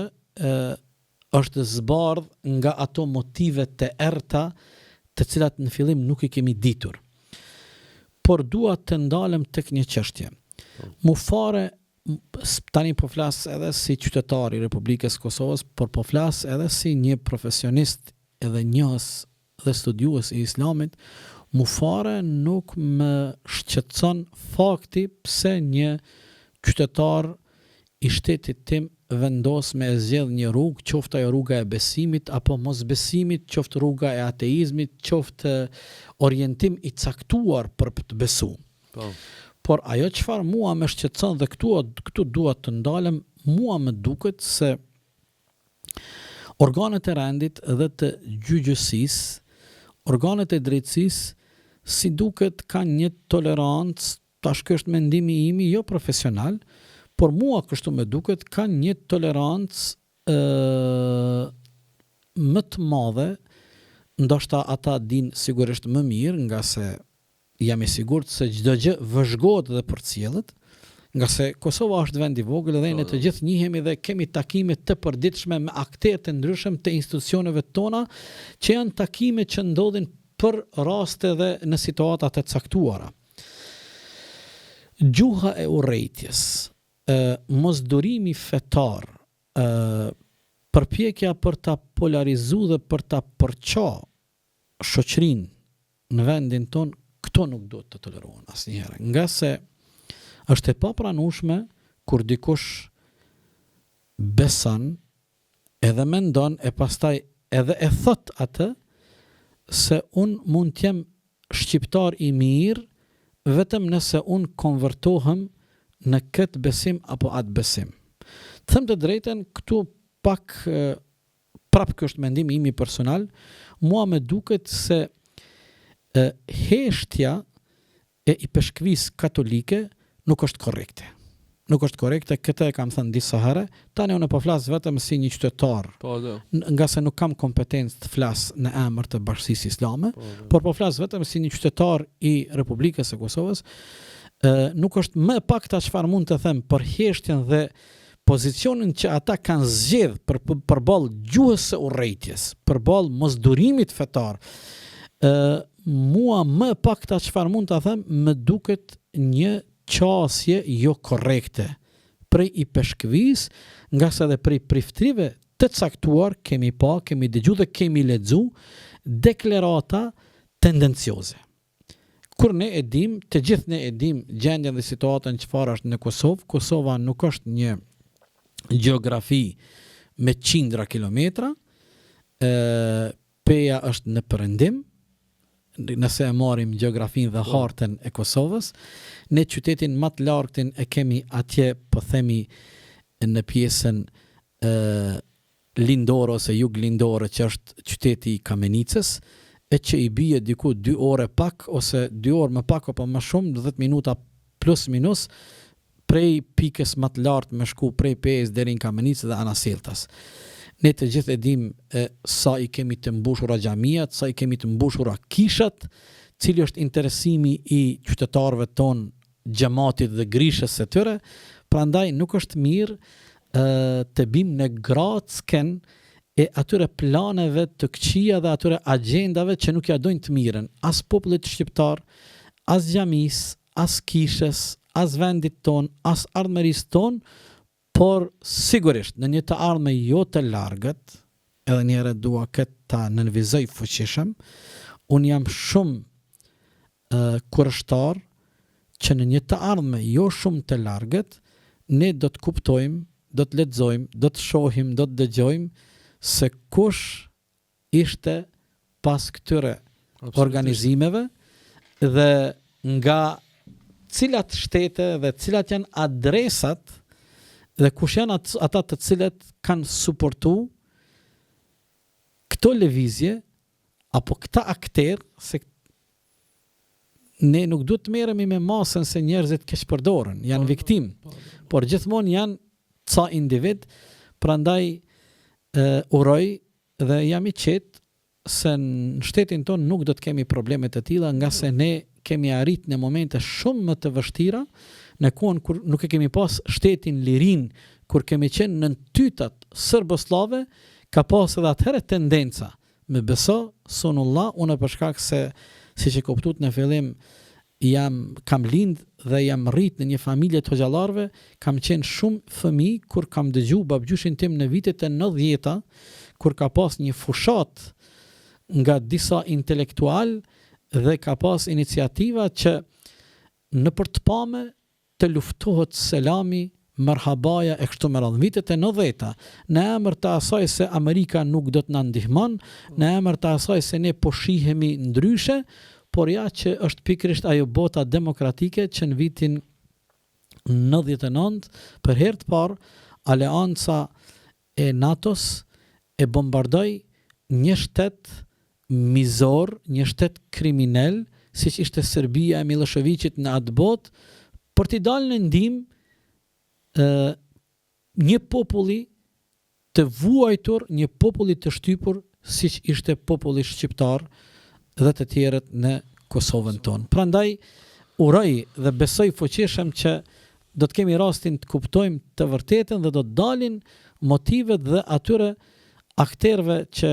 S3: është zbardh nga ato motive të errta, të cilat në fillim nuk i kemi ditur. Por dua të ndalem tek një çështje. Mu fare, tani po flas edhe si qytetar i Republikës Kosovës, por po flas edhe si një profesionist edhe njohës dhe studiues i Islamit, mu fare nuk më shqetëson fakti pse një qytetar i shtetit tim vendos me e zgjedh një rrugë, qoftë ajo rruga e besimit apo mos besimit, qoftë rruga e ateizmit, qoftë orientim i caktuar për të besu.
S2: Po.
S3: Por ajo çfarë mua më shqetëson dhe këtu dua të ndalem, mua më duket se organet e rendit dhe të gjyqësisë, organet e drejtësisë, si duket kanë një tolerancë, tash ky është mendimi im jo profesional, por mua kështu më duket kanë një tolerancë më të madhe, ndoshta ata din sigurisht më mirë, nga se jam i sigurt se çdo gjë vëzhgohet dhe përcjellet, nga se Kosova është vend i vogël dhe ne të gjithë njihemi dhe kemi takime të përditshme me aktorë të ndryshëm të institucioneve tona, që janë takime që ndodhin për raste dhe në situata të caktuara. Gjuha e urrejtjes, mosdurimi fetar, përpjekja për ta polarizuar dhe për ta përqa shoqërinë në vendin ton, këto nuk duhet të tolerohen asnjëherë. Nga se është e papranueshme kur dikush beson edhe mendon e pastaj edhe e thot atë se un mund të jem shqiptar i mirë vetëm nëse un konvertohem në këtë besim apo atë besim. Të them të drejtën, këtu pak prap ky është mendimi im i personal, mua më duket se heshtja e i peshkvis katolike nuk është korrekte. Nuk është korrekte, këtë e kam thënë disa herë, tani unë po flas vetëm si një qytetar, nga se nuk kam kompetencë të flas në emër të Bashkisë Islame, por po flas vetëm si një qytetar i Republikës së Kosovës. Nuk është më pak ta çfarë mund të them për heshtjen dhe pozicionin që ata kanë zgjedh përballë gjuhës së urrejtjes, përballë mosdurimit fetar. Mua më pak ta çfarë mund ta them, më duket një qasje jo korrekte prej i peshkvis, nga se dhe prej priftrive të caktuar kemi pa, kemi dëgju dhe kemi lexu deklarata tendencioze. Kur ne e dim, të gjithë ne e dim gjendjen dhe situatën çfarë është në Kosovë. Kosova nuk është një gjeografi me qindra kilometra, peja është në perëndim. Nëse e marrim gjeografinë dhe hartën e Kosovës, ne qytetin më të largëtin e kemi atje, po themi, në pjesën lindore ose jug lindore, që është qyteti i Kamenicës, e që i bie diku 2 orë pak ose 2 orë më pak apo më shumë, 10 minuta plus minus, prej pikës më të lartë me shku prej Pejës deri në Kamenicë dhe Anaseltas. Ne të gjithë e dim sa i kemi të mbushura xhamiat, sa i kemi të mbushura kishat, cili është interesimi i qytetarëve ton, xhamatit dhe grishës së tyre. Prandaj nuk është mirë të bim në gradsken e atyre planeve të këqija dhe atyre agendave që nuk ja dojnë të mirën as popullit shqiptar, as xhamis, as kishës, as vendit ton, as ardhmërisë ton, por sigurisht në një të ardhme jo të largët, edhe njëherë dua këtë ta nënvizoj fuqishëm, unë jam shumë kurështar që në një të ardhme jo shumë të largët, ne do të kuptojmë, do të lexojmë, do të shohim, do të dëgjojmë se kush ishte pas këtyre organizimeve dhe nga cilat shtete dhe cilat janë adresat dhe kush janë ata të cilët kanë suportu këto lëvizje apo këta akter, se ne nuk duhet të merremi me masën se njerëzit keq përdoren, janë viktim, por gjithmonë janë ca individ. Prandaj uroj dhe jam i qetë se në shtetin ton nuk do të kemi probleme të tilla, nga se ne kemi arrit në momente shumë më të vështira, në kohën kur nuk e kemi pas shtetin lirin, kur kemi qenë në tytat sërboslave, ka pas edhe atëherë tendenca me beso, sonullah, unë për shkak se, siç e kuptuat në fillim, kam lind dhe jam rrit në një familje të hoxhallarëve, kam qenë shumë fëmijë kur kam dëgju babgjyshin tim në vitet e 90-ta, kur ka pas një fushat nga disa intelektual dhe ka pas iniciativa që në për të pame të luftohet selami, mërhabaja e kështu me radhë. Vitet e 90-ta, në emër të asaj se Amerika nuk do të na ndihmon, në emër të asaj se ne po shihemi ndryshe, por ja që është pikërisht ajo bota demokratike që në vitin 99 për herë të parë aleanca e NATO-s e bombardoi një shtet mizor, një shtet kriminal, siç ishte Serbia e Miloševićit në atë botë, për t'i dalë në ndihmë një populli të vuajtur, një populli të shtypur, siç ishte populli shqiptar dhe të tjerët në Kosovën tonë. Prandaj uroj dhe besoj fuqishëm që do të kemi rastin të kuptojmë të vërtetën dhe do të dalin motivet dhe atyre akterëve që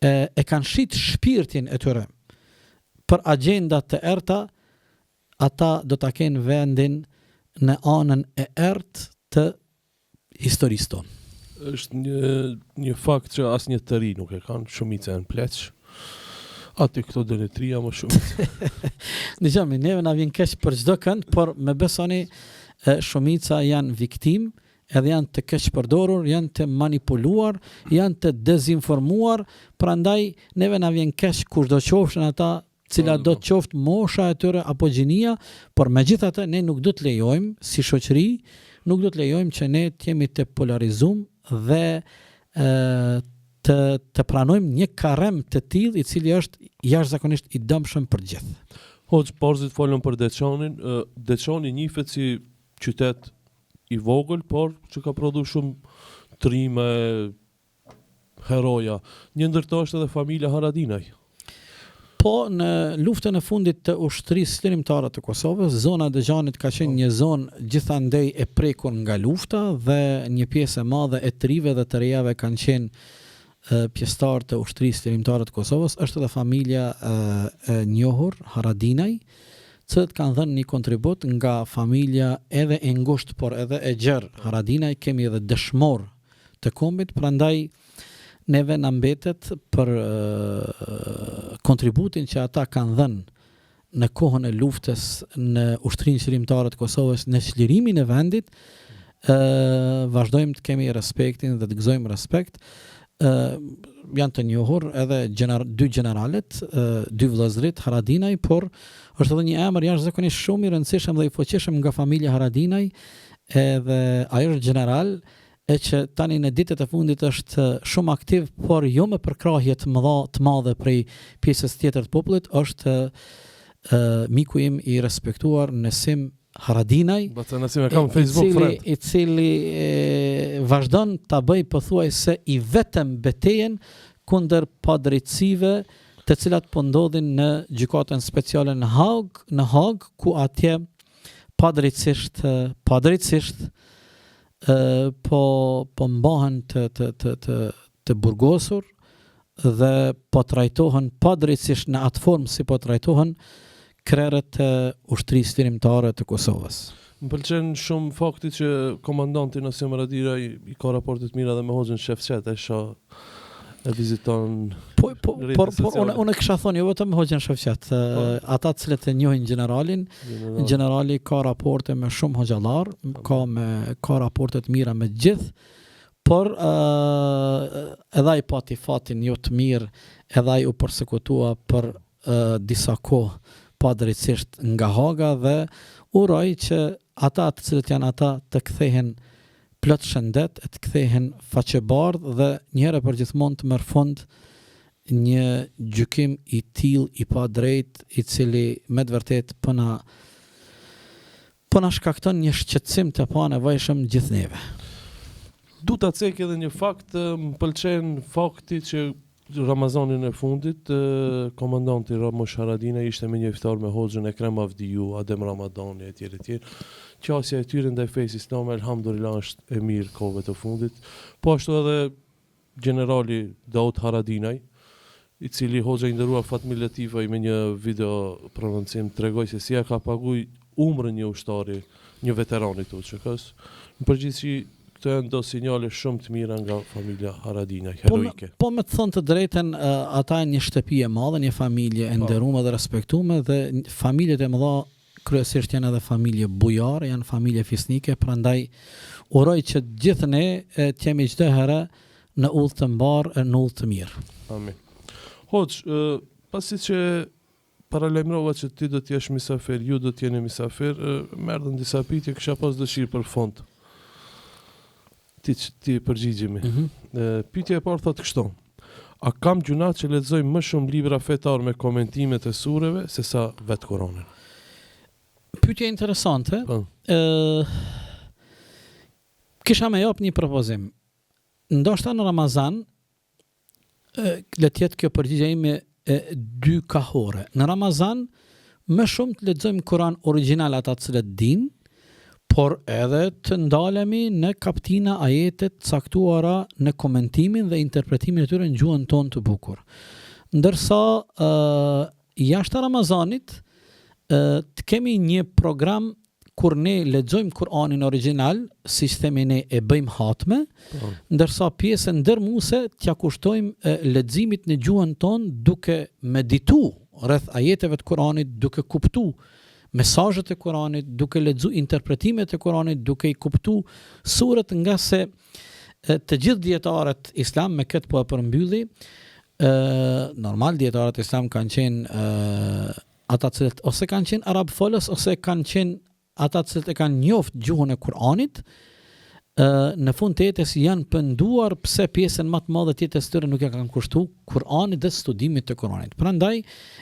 S3: e kanë shit shpirtin e tyre për agenda të errta, ata do ta kenë vendin në anën e errët të historisë tonë.
S2: Është një fakt që asnjë të ri nuk e kanë, shumica janë pleq. Aty këto dënetria më shumë.
S3: Dëgjoni, neve na vjen keq për çdo kënd, por me besoni shumica janë viktim, edhe janë të keq përdorur, janë të manipuluar, janë të dezinformuar, prandaj neve na vjen keq kushdo qofshin ata, cila do të qoftë mosha e tyre apo gjinia, por megjithatë ne nuk do të lejojmë si shoqëri, nuk do të lejojmë që ne të jemi të polarizuar dhe të pranojmë një karem të tillë i cili është jashtëzakonisht i dëmshëm për gjithë.
S2: Hoxh, parzit folën për Deçanin. Deçani njihet si qytet i vogël, por që ka prodhuar shumë trime, heroja. Një ndër to është edhe familja Haradinaj.
S3: Po, në luftën e fundit të ushtrisë çlirimtare të Kosovës, zona e Dëxhanit ka qenë një zonë gjithandej e prekur nga lufta dhe një pjesë e madhe e të rive dhe të rejave kanë qenë pjesëtar të ushtrisë çlirimtare të Kosovës. Është edhe familja e njohur Haradinaj, cilët kanë dhënë një kontribut nga familja edhe e ngushtë por edhe e gjerë Haradinaj. Kemi edhe dëshmor të kombit, prandaj neve na mbetet për kontributin që ata kanë dhënë në kohën e luftës në ushtrinë çlirimtare të Kosovës në çlirimin e vendit. Vazhdojmë të kemi respektin dhe të gëzojmë respekt. Janë të njohur edhe dy generalet, dy vëllezërit Haradinaj, por është edhe një emër jashtëzakonisht shumë i rëndësishëm dhe i fuqishëm nga familja Haradinaj, edhe ai është general e që tani në ditët e fundit është shumë aktiv, por jo me përkrahje të madhe prej pjesës tjetër të popullit. Është miku im i respektuar Nesim Haradinaj, i cili vazhdon ta bëj pothuajse i vetëm betejën kundër padrejtësive të cilat po ndodhin në gjykatën speciale në Hag, ku atje padrejtësisht po mbahen të burgosur dhe po trajtohen padrejtësisht në atë formë si po trajtohen krerët e ushtrisë çlirimtare të Kosovës.
S2: Më pëlqen shumë fakti që komandanti Nesim Haradinaj i ka raportet mira dhe me Hoxhën Shefqet, e viziton.
S3: Por unë kisha thonë jo vetëm Hoxhën Shefqet, ata cilët e njohin generalin, generali ka raporte me shumë hoxhallar, ka raporte të mira me gjithë, por edhe ai pati fatin jo të mirë, edhe ai u përsekutua për disa kohë padrejtësisht nga Haga, dhe uroj që ata të cilët janë ata të kthehen plot shëndet, të kthehen faqebardh dhe një herë për gjithmonë të merr fund një gjykim i tillë i padrejtë, i cili me të vërtetë po na shkakton një shqetësim të panevojshëm gjithë neve.
S2: Du ta cek edhe një fakt, më pëlqen fakti që Ramazanin e fundit, komandanti Ramush Haradinaj ishte me një iftar me Hoxhën Ekrem Avdiju, Adem Ramadani e tjerë. Qasja e tyre ndaj fesë islame, elhamdulillah, është e mirë kohëve të fundit. Po ashtu edhe generali Daud Haradinaj, i cili Hoxha i nderuar Fatmir Latifa me një video prononcim tregoi se si ja ka paguaj umrën një ushtari, një veteran i Turqës. Në përgjithësi këto janë do sinjale shumë të mira nga familja Haradinaj, heroike.
S3: Po me të thënë të drejtën, ata janë një shtëpi e madhe, një familje e nderuar dhe respektuar, dhe familjet e mëdha kryesisht janë edhe familje bujare, janë familje fisnike, prandaj uroj që gjithë ne të jemi çdo herë në udhë të mbarë, në udhë të mirë.
S2: Amin. Hoq, pasi që paralajmërova që ti do të jesh mysafir, ju do të jeni mysafir, më erdhën disa pyetje, kisha pas dëshirë për fond. Ti përgjigjemi. Pyetja e parë thotë kështu: a kam gjuna që lexoj më shumë libra fetar me komentimet e sureve se sa vetë Kur'anin?
S3: Pyetje interesante. Kisha me jap një propozim. Ndoshta në Ramazan le të jetë kjo përgjigje ime dy kahore. Në Ramazan më shumë të lexojmë Kur'an origjinal ata të cilët din, por edhe të ndalemi në kaptina ajetet caktuara në komentimin dhe interpretimin e tyre në gjuhën tonë të bukur. Ndërsa jashtë Ramazanit të kemi një program kur ne lexojmë Kur'anin origjinal, sistemi ne e bëjmë hatme, ndërsa pjesën ndërmuese t'ja kushtojmë leximit në gjuhën tonë duke meditu rreth ajeteve të Kur'anit, duke kuptu mesazhet e Kur'anit, duke lexu interpretimet e Kur'anit, duke i kuptu suret, nga se të gjithë dietarët islam me këtë po e përmbylli, normal dietarët islam kanë qenë ata cilët ose kanë qenë arab folës ose kanë qenë ata cilët e kanë njoft gjuhën e Kur'anit, në fund të jetës janë pënduar pse pjesën më të madhe të jetës tyre nuk ja kanë kushtu Kur'anit dhe studimit të Kur'anit. Prandaj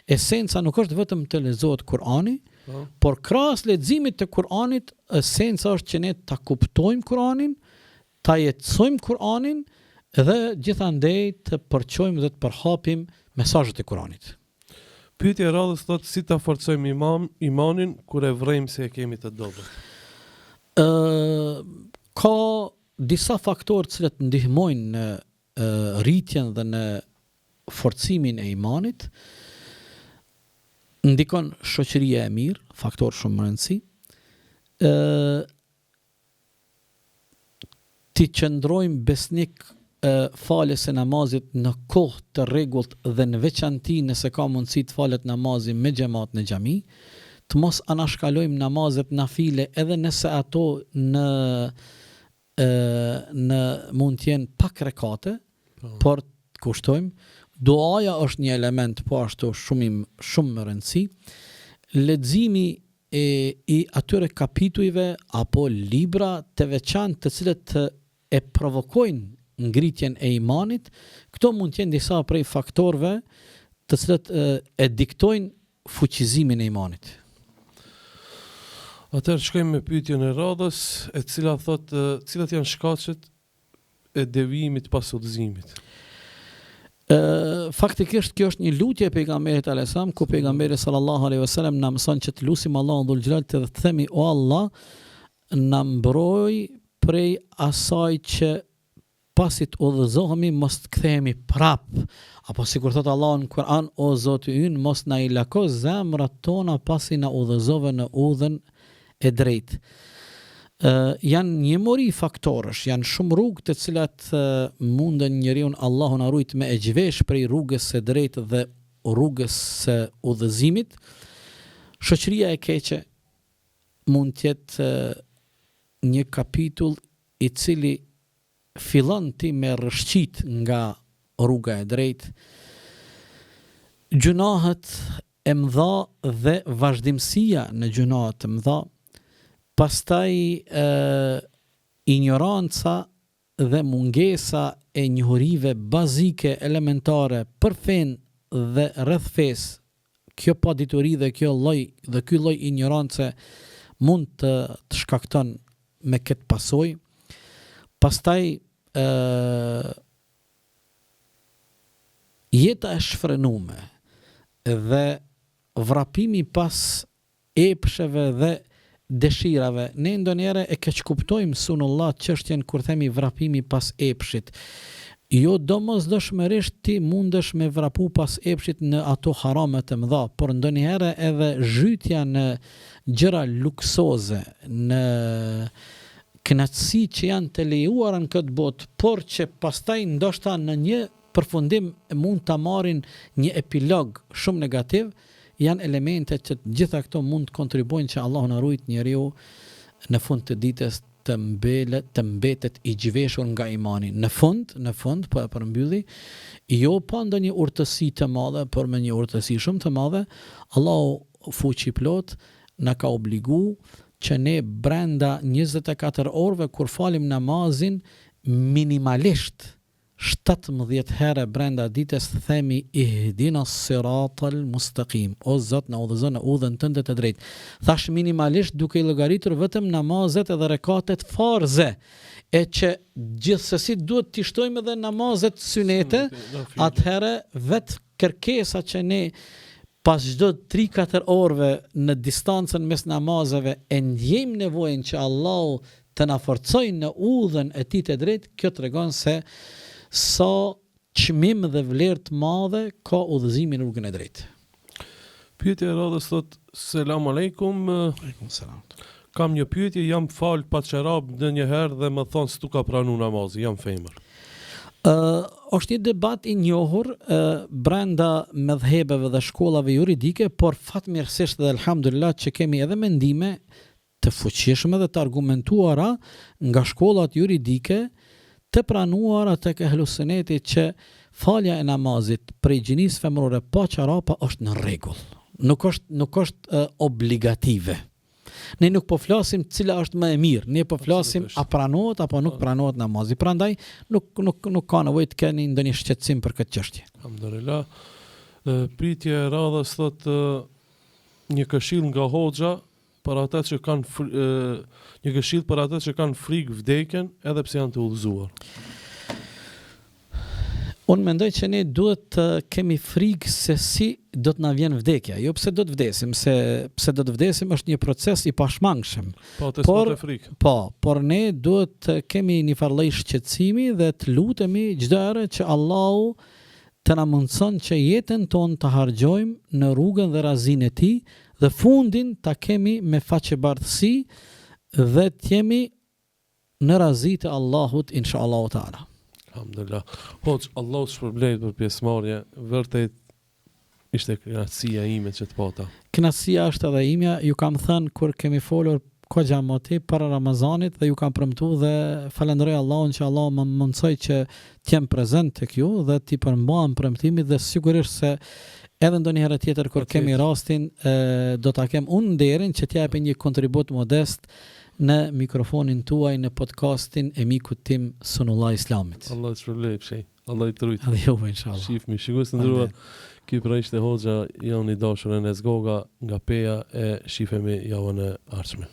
S3: esenca nuk është vetëm të lexohet Kur'ani, por krahas leximit të Kur'anit, esenca është që ne ta kuptojmë Kur'anin, ta jetësojmë Kur'anin dhe gjithandej të përqojmë dhe të përhapim mesazhet e Kur'anit.
S2: Pyetja e radhës thotë si ta forcojmë imanin kur e vrejmë se e kemi të dobët.
S3: Ka disa faktorë që ndihmojnë në rritjen dhe në forcimin e imanit. Ndikon shoqëria e mirë, faktor shumë më rëndësi. Ti qëndrojmë besnik faljes e namazit në kohë të rregullt dhe në veçanti nëse ka mundësi të falet namazi me xhamat në xhami, të mos anashkalojmë namazet nafile edhe nëse ato në mund të jenë pak rekate, por të kushtojmë. Duaja është një element po ashtu shumë më rëndësi. Leximi i atyre kapitujve apo libra të veçantë të cilët e provokojnë ngritjen e imanit, këto mund të jenë disa prej faktorëve të cilët e diktojnë fuqizimin e imanit.
S2: Atëherë shkojmë me pyetjen e radhës, e cila thotë cilat janë shkaqet e devijimit pas udhëzimit.
S3: Faktikisht kjo është një lutje e pejgamberit alayhisalam, ku pejgamberi sallallahu alaihi wasallam na mëson që të lutim Allahun dhul xhelal të themi o Allah, na mbroj prej asaj që pasi të udhëzohemi mos të kthehemi prap, apo sikur thot Allahu në Kur'an, o Zoti ynë mos na i lako zemrat tona pasi na udhëzove në udhën e drejtë. Janë një mori faktorësh, janë shumë rrugë të cilat mundën njeriu Allahu na ruajt me e gjvesh prej rrugës së drejtë dhe rrugës së udhëzimit. Shoqëria e keqe mund të jetë një kapitull i cili fillon ti me rrëshqit nga rruga e drejtë. Gjunahet e mëdha dhe vazhdimësia në gjunahet e mëdha. Pastaj ignoranca dhe mungesa e njohurive bazike elementare për fenë dhe rreth fesë, kjo padituri dhe ky lloj ignorance mund të shkakton me këtë pasojë. Pastaj jeta e shfrenume dhe vrapimi pas epsheve dhe dëshirave. Ne ndonjëherë e keq kuptojmë sunullah çështjen kur themi vrapimi pas epshit. Jo domosdoshmërisht ti mundesh me vrapu pas epshit në ato harame të mëdha, por ndonjëherë edhe zhytja në gjëra luksoze, në kënaqësi që janë të lejuara në këtë botë, por që pastaj ndoshta në një përfundim mund ta marrin një epilog shumë negativ, janë elemente që të gjitha këto mund të kontribuojnë që Allahu na ruajt njeriu në fund të ditës të mbetet i zhveshur nga imani. Në fund, po e përmbylli, jo pa ndonjë urtësi të madhe, por me një urtësi shumë të madhe, Allahu fuqi plot na ka obligu që ne brenda 24 orëve kur falim namazin minimalisht 17 herë brenda ditës themi ihdina siratal mustaqim, o Zot na udhëzon në udhën tënde të drejtë. Thash minimalisht duke i llogaritur vetëm namazet edhe rekatet farze, e që gjithsesi duhet t'i shtojmë edhe namazet synete, atëherë vetë kërkesa që ne pas çdo 3-4 orëve në distancën mes namazeve e ndjejmë nevojën që Allahu të na forcojë në udhën e tij të drejtë, kjo tregon se sa çmim dhe vlerë të madhe ka udhëzimi në rrugën e drejtë.
S2: Pyetja e radhës thot: Selam aleikum.
S3: Aleikum selam.
S2: Kam një pyetje, jam fal pa çerab ndonjëherë dhe më thon se tu ka pranu namazi, jam femër.
S3: Është një debat i njohur brenda medhhebeve dhe shkollave juridike, por fatmirësisht dhe elhamdulillah që kemi edhe mendime të fuqishme dhe të argumentuara nga shkollat juridike të pranuara tek ehlus suneti që falja e namazit prej gjinisë femërore pa çarapa është në rregull. Nuk është obligative. Ne nuk po flasim cila është më e mirë, ne po flasim a pranohet apo nuk pranohet namazi. Prandaj nuk ka nevojë të keni ndonjë shqetësim për këtë çështje.
S2: Alhamdulillah. Pyetja e radhës thot: një këshill nga hoxha për ata që kanë një këshill për ata që kanë frikë vdekjen edhe pse janë të udhëzuar.
S3: Unë mendoj që ne duhet të kemi frikë se si do të na vjen vdekja, jo pse do të vdesim, se pse do të vdesim është një proces i pashmangshëm.
S2: Po të sot e frikë.
S3: Po, por ne duhet të kemi një farë lloj shqetësimi dhe të lutemi çdo herë që Allahu të na mundson që jetën tonë të harxojmë në rrugën dhe razinë e tij dhe fundin ta kemi me faqebardhësi dhe të jemi në razi të Allahut inshallah taala.
S2: Alhamdulillah. Hoxh, Allahu të shpërblej për pjesëmarrje, vërtet ishte kënaqësia ime që të pata.
S3: Kënaqësia është edhe imja, ju kam thënë kur kemi folur ko xhamati para Ramazanit dhe ju kam premtuar dhe falenderoj Allahun që Allah më mundsoi që të jem prezant tek ju dhe t'i përmbajmë premtimin dhe sigurisht se edhe ndonjëherë tjetër kur kemi rastin do ta kem unë nderin që t'japi një kontribut modest në mikrofonin tuaj në podcastin e mikut tim Sunullah Islamit.
S2: Allah të shpërblej pshej. Allah i trujt.
S3: Edhe juve inshallah.
S2: Shifmi, shikues të nderuar, ky pra ishte hoxha Joni Dashur Enes Goga nga Peja e shifemi javën e ardhshme.